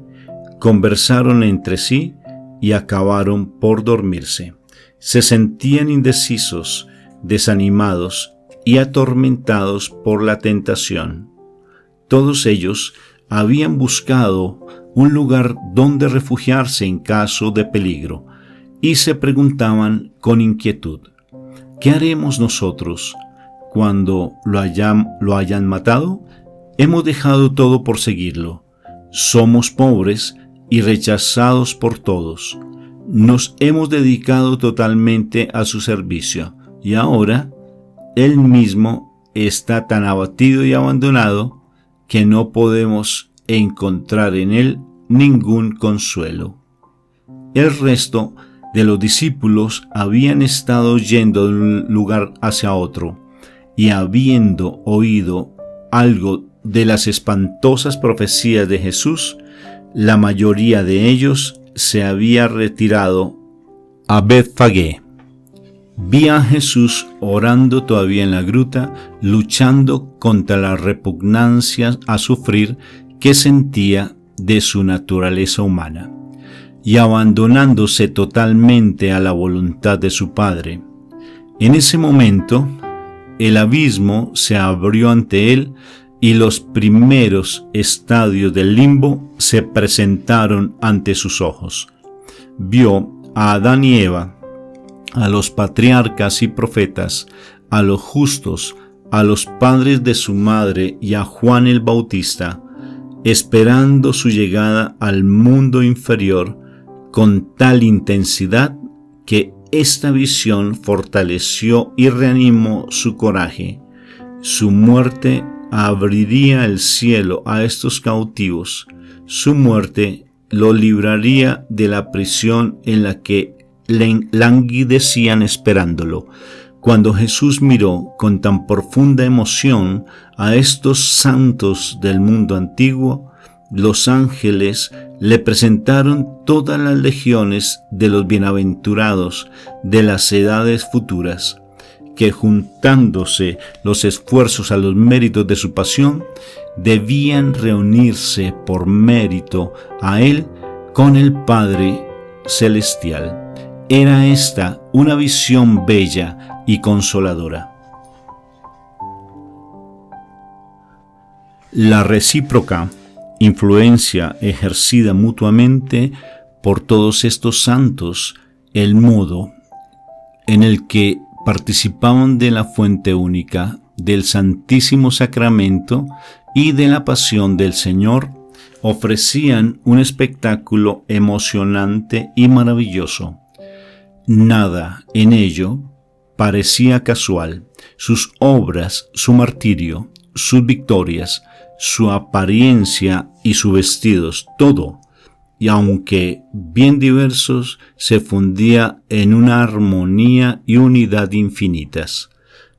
conversaron entre sí y acabaron por dormirse. Se sentían indecisos, desanimados y atormentados por la tentación. Todos ellos habían buscado un lugar donde refugiarse en caso de peligro y se preguntaban con inquietud: ¿qué haremos nosotros cuando lo hayan matado? Hemos dejado todo por seguirlo. Somos pobres y rechazados por todos. Nos hemos dedicado totalmente a su servicio y ahora él mismo está tan abatido y abandonado que no podemos encontrar en él ningún consuelo. El resto de los discípulos habían estado yendo de un lugar hacia otro, y habiendo oído algo de las espantosas profecías de Jesús, la mayoría de ellos se había retirado a Betfagé. Vi a Jesús orando todavía en la gruta, luchando contra la repugnancia a sufrir que sentía de su naturaleza humana, y abandonándose totalmente a la voluntad de su Padre. En ese momento, el abismo se abrió ante él y los primeros estadios del limbo se presentaron ante sus ojos. Vio a Adán y Eva, a los patriarcas y profetas, a los justos, a los padres de su madre y a Juan el Bautista, esperando su llegada al mundo inferior con tal intensidad que esta visión fortaleció y reanimó su coraje. Su muerte abriría el cielo a estos cautivos. Su muerte lo libraría de la prisión en la que languidecían esperándolo. Cuando Jesús miró con tan profunda emoción a estos santos del mundo antiguo, los ángeles le presentaron todas las legiones de los bienaventurados de las edades futuras, que juntándose los esfuerzos a los méritos de su pasión, debían reunirse por mérito a él con el Padre Celestial. Era esta una visión bella y consoladora. La recíproca influencia ejercida mutuamente por todos estos santos, el modo en el que participaban de la fuente única, del Santísimo Sacramento y de la pasión del Señor, ofrecían un espectáculo emocionante y maravilloso. Nada en ello parecía casual. Sus obras, su martirio, sus victorias, su apariencia y sus vestidos, todo, y aunque bien diversos, se fundía en una armonía y unidad infinitas.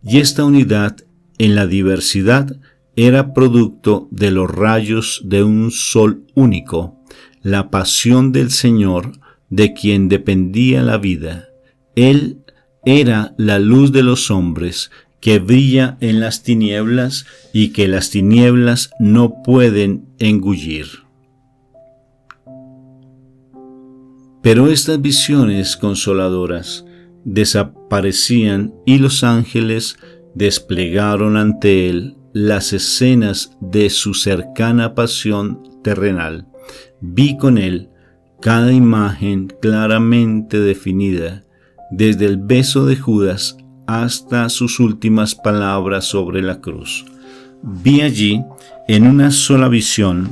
Y esta unidad en la diversidad era producto de los rayos de un sol único, la pasión del Señor, de quien dependía la vida. Él era la luz de los hombres, que brilla en las tinieblas y que las tinieblas no pueden engullir. Pero estas visiones consoladoras desaparecían y los ángeles desplegaron ante él las escenas de su cercana pasión terrenal. Vi con él cada imagen claramente definida, desde el beso de Judas hasta sus últimas palabras sobre la cruz. Vi allí, en una sola visión,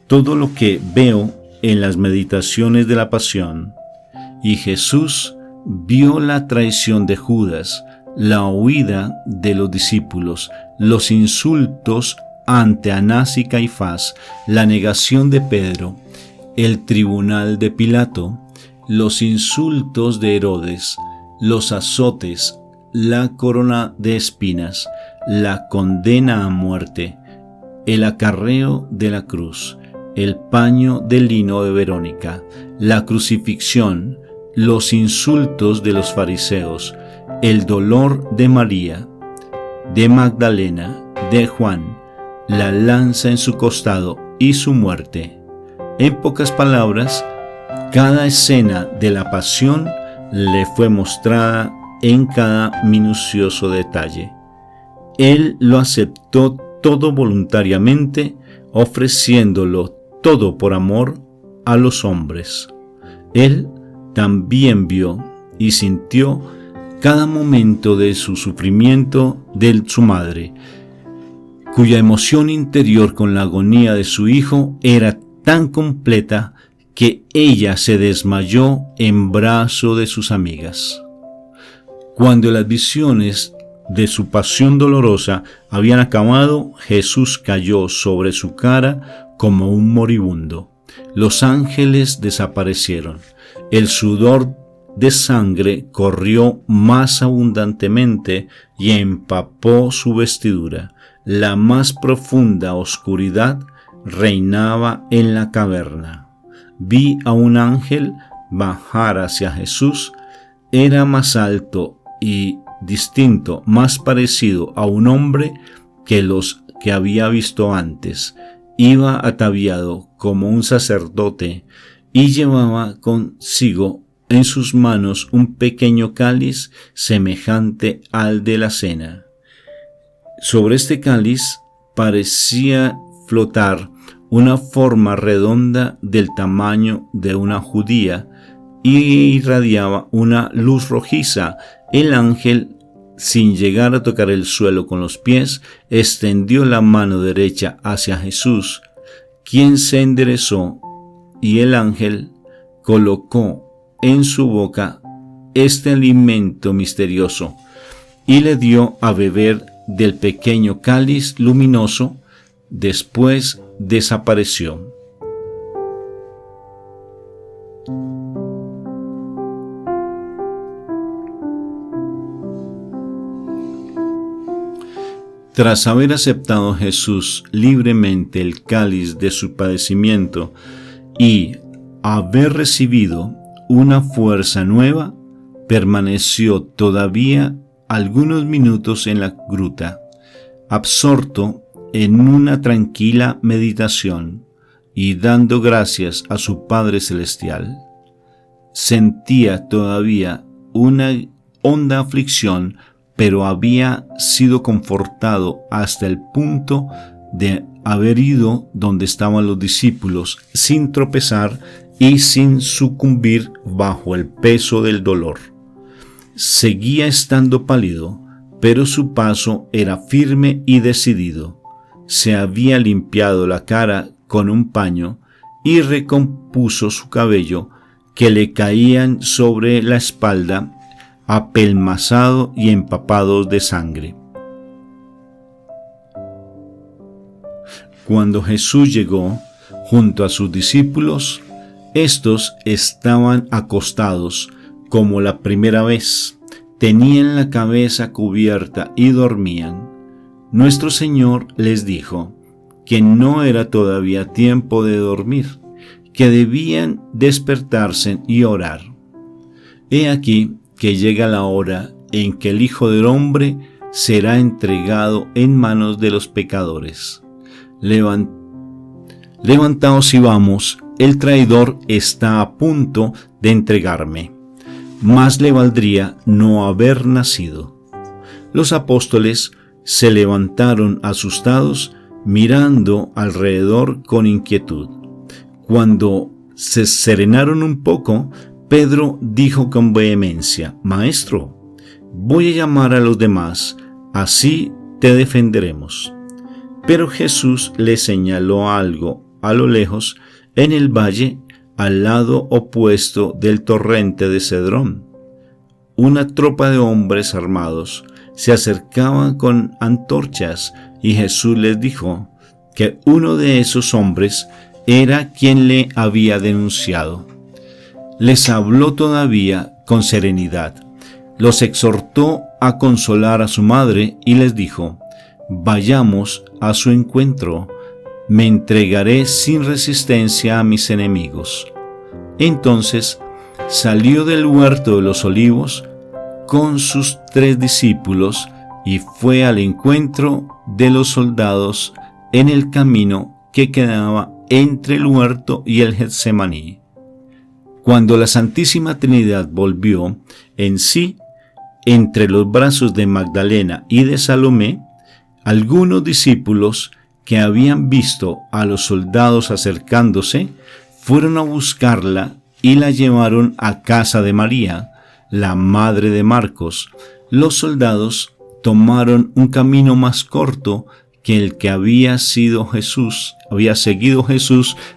todo lo que veo en las meditaciones de la pasión. Y Jesús vio la traición de Judas, la huida de los discípulos, los insultos ante Anás y Caifás, la negación de Pedro, el tribunal de Pilato, los insultos de Herodes, los azotes, la corona de espinas, la condena a muerte, el acarreo de la cruz, el paño de lino de Verónica, la crucifixión, los insultos de los fariseos, el dolor de María, de Magdalena, de Juan, la lanza en su costado y su muerte. En pocas palabras, cada escena de la pasión le fue mostrada en cada minucioso detalle. Él lo aceptó todo voluntariamente, ofreciéndolo todo por amor a los hombres. Él también vio y sintió cada momento de su sufrimiento de su madre, cuya emoción interior con la agonía de su hijo era tan completa que ella se desmayó en brazos de sus amigas. Cuando las visiones de su pasión dolorosa habían acabado, Jesús cayó sobre su cara como un moribundo. Los ángeles desaparecieron. El sudor de sangre corrió más abundantemente y empapó su vestidura. La más profunda oscuridad reinaba en la caverna. vi a un ángel bajar hacia Jesús. Era más alto y distinto, más parecido a un hombre que los que había visto antes. Iba ataviado como un sacerdote y llevaba consigo en sus manos un pequeño cáliz semejante al de la cena. Sobre este cáliz parecía flotar una forma redonda del tamaño de una judía y irradiaba una luz rojiza. El ángel, sin llegar a tocar el suelo con los pies, extendió la mano derecha hacia Jesús, quien se enderezó, y el ángel colocó en su boca este alimento misterioso y le dio a beber del pequeño cáliz luminoso. Después desapareció. Tras haber aceptado Jesús libremente el cáliz de su padecimiento y haber recibido una fuerza nueva, permaneció todavía algunos minutos en la gruta, absorto en una tranquila meditación y dando gracias a su Padre Celestial. Sentía todavía una honda aflicción, pero había sido confortado hasta el punto de haber ido donde estaban los discípulos sin tropezar y sin sucumbir bajo el peso del dolor. Seguía estando pálido, pero su paso era firme y decidido. Se había limpiado la cara con un paño y recompuso su cabello, que le caían sobre la espalda, apelmazado y empapado de sangre. Cuando Jesús llegó junto a sus discípulos, estos estaban acostados como la primera vez, tenían la cabeza cubierta y dormían. Nuestro Señor les dijo que no era todavía tiempo de dormir, que debían despertarse y orar. He aquí que llega la hora en que el Hijo del Hombre será entregado en manos de los pecadores. Levantaos y vamos, el traidor está a punto de entregarme. Más le valdría no haber nacido. Los apóstoles se levantaron asustados, mirando alrededor con inquietud. Cuando se serenaron un poco, Pedro dijo con vehemencia: Maestro, voy a llamar a los demás, así te defenderemos. Pero Jesús le señaló algo a lo lejos, en el valle, al lado opuesto del torrente de Cedrón. Una tropa de hombres armados se acercaban con antorchas, y Jesús les dijo que uno de esos hombres era quien le había denunciado. Les habló todavía con serenidad, los exhortó a consolar a su madre y les dijo: vayamos a su encuentro, me entregaré sin resistencia a mis enemigos. Entonces salió del huerto de los olivos con sus 3 discípulos y fue al encuentro de los soldados en el camino que quedaba entre el huerto y el Getsemaní. Cuando la Santísima Trinidad volvió en sí, entre los brazos de Magdalena y de Salomé, algunos discípulos que habían visto a los soldados acercándose, fueron a buscarla y la llevaron a casa de María, la madre de Marcos. Los soldados tomaron un camino más corto que el que había seguido Jesús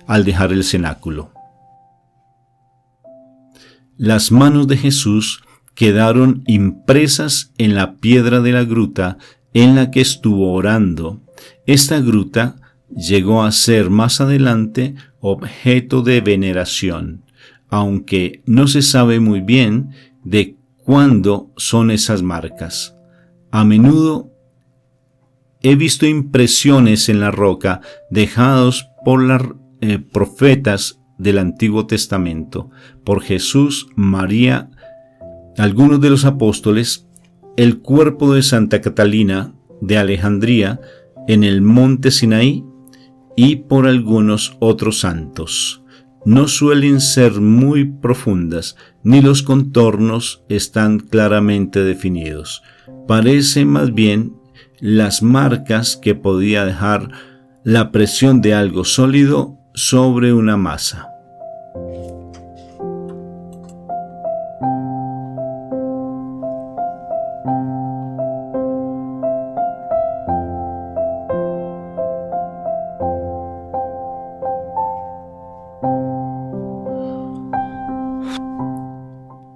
al dejar el cenáculo. Las manos de Jesús quedaron impresas en la piedra de la gruta en la que estuvo orando. Esta gruta llegó a ser más adelante objeto de veneración, aunque no se sabe muy bien de cuándo son esas marcas. A menudo he visto impresiones en la roca dejados por los profetas del Antiguo Testamento, por Jesús, María, algunos de los apóstoles, el cuerpo de Santa Catalina de Alejandría en el monte Sinaí y por algunos otros santos. No suelen ser muy profundas, ni los contornos están claramente definidos. Parecen más bien las marcas que podía dejar la presión de algo sólido sobre una masa.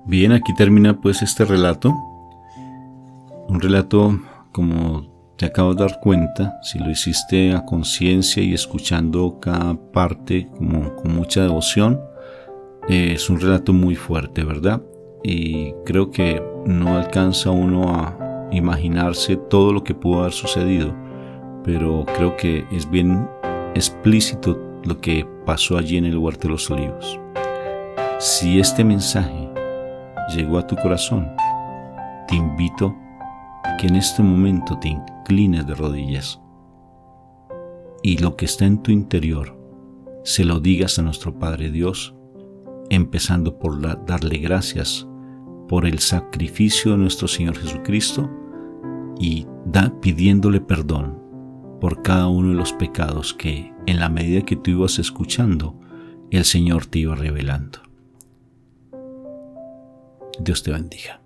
Bien, aquí termina pues este relato. Un relato, como te acabas de dar cuenta, si lo hiciste a conciencia y escuchando cada parte con mucha devoción, es un relato muy fuerte, ¿verdad? Y creo que no alcanza uno a imaginarse todo lo que pudo haber sucedido, pero creo que es bien explícito lo que pasó allí en el Huerto de los Olivos. Si este mensaje llegó a tu corazón, te invito que en este momento te inclines de rodillas y lo que está en tu interior se lo digas a nuestro Padre Dios, empezando por darle gracias por el sacrificio de nuestro Señor Jesucristo y pidiéndole perdón por cada uno de los pecados que en la medida que tú ibas escuchando, el Señor te iba revelando. Dios te bendiga.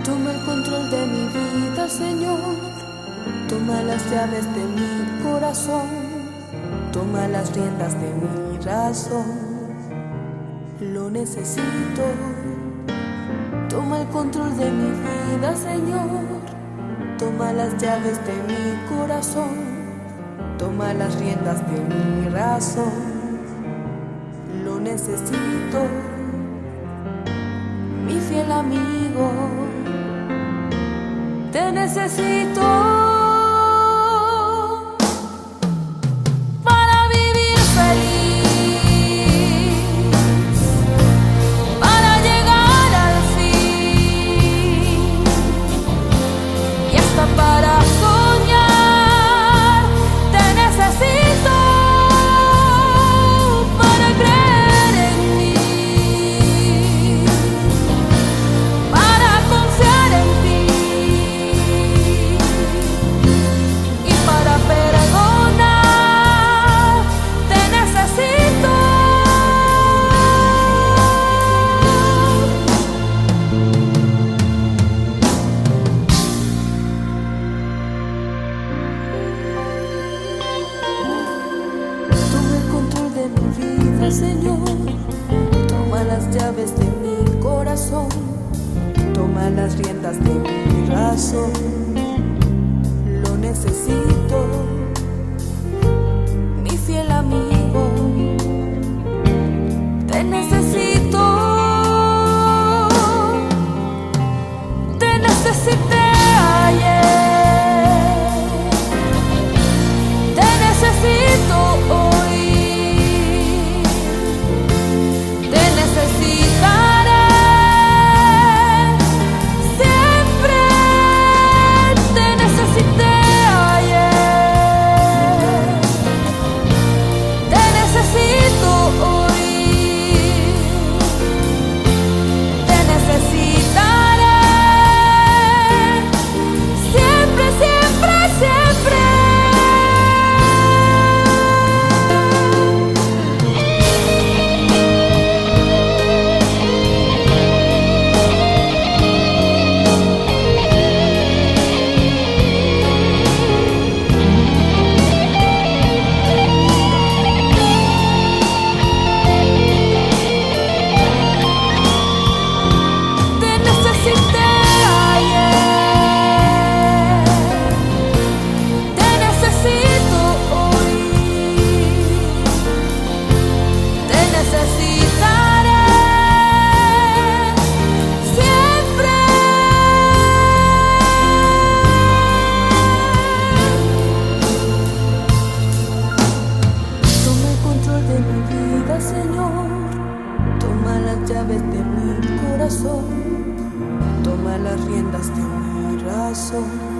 Toma el control de mi vida, Señor. Toma las llaves de mi corazón. Toma las riendas de mi razón. Lo necesito. Toma el control de mi vida, Señor. Toma las llaves de mi corazón. Toma las riendas de mi razón. Lo necesito. Mi fiel amigo, te necesito para vivir feliz, para llegar al fin y hasta para soñar. Te necesito para creer en mí, para confiar en ti y para perdonar. Te necesito. Toma el control de mi vida, Señor. Toma las llaves de mi corazón. Toma las riendas de mi razón. Lo necesito. Mi fiel amigo, te necesito. Te necesité ayer. Te necesito hoy. Te necesitaré siempre. toma las riendas de mi razón.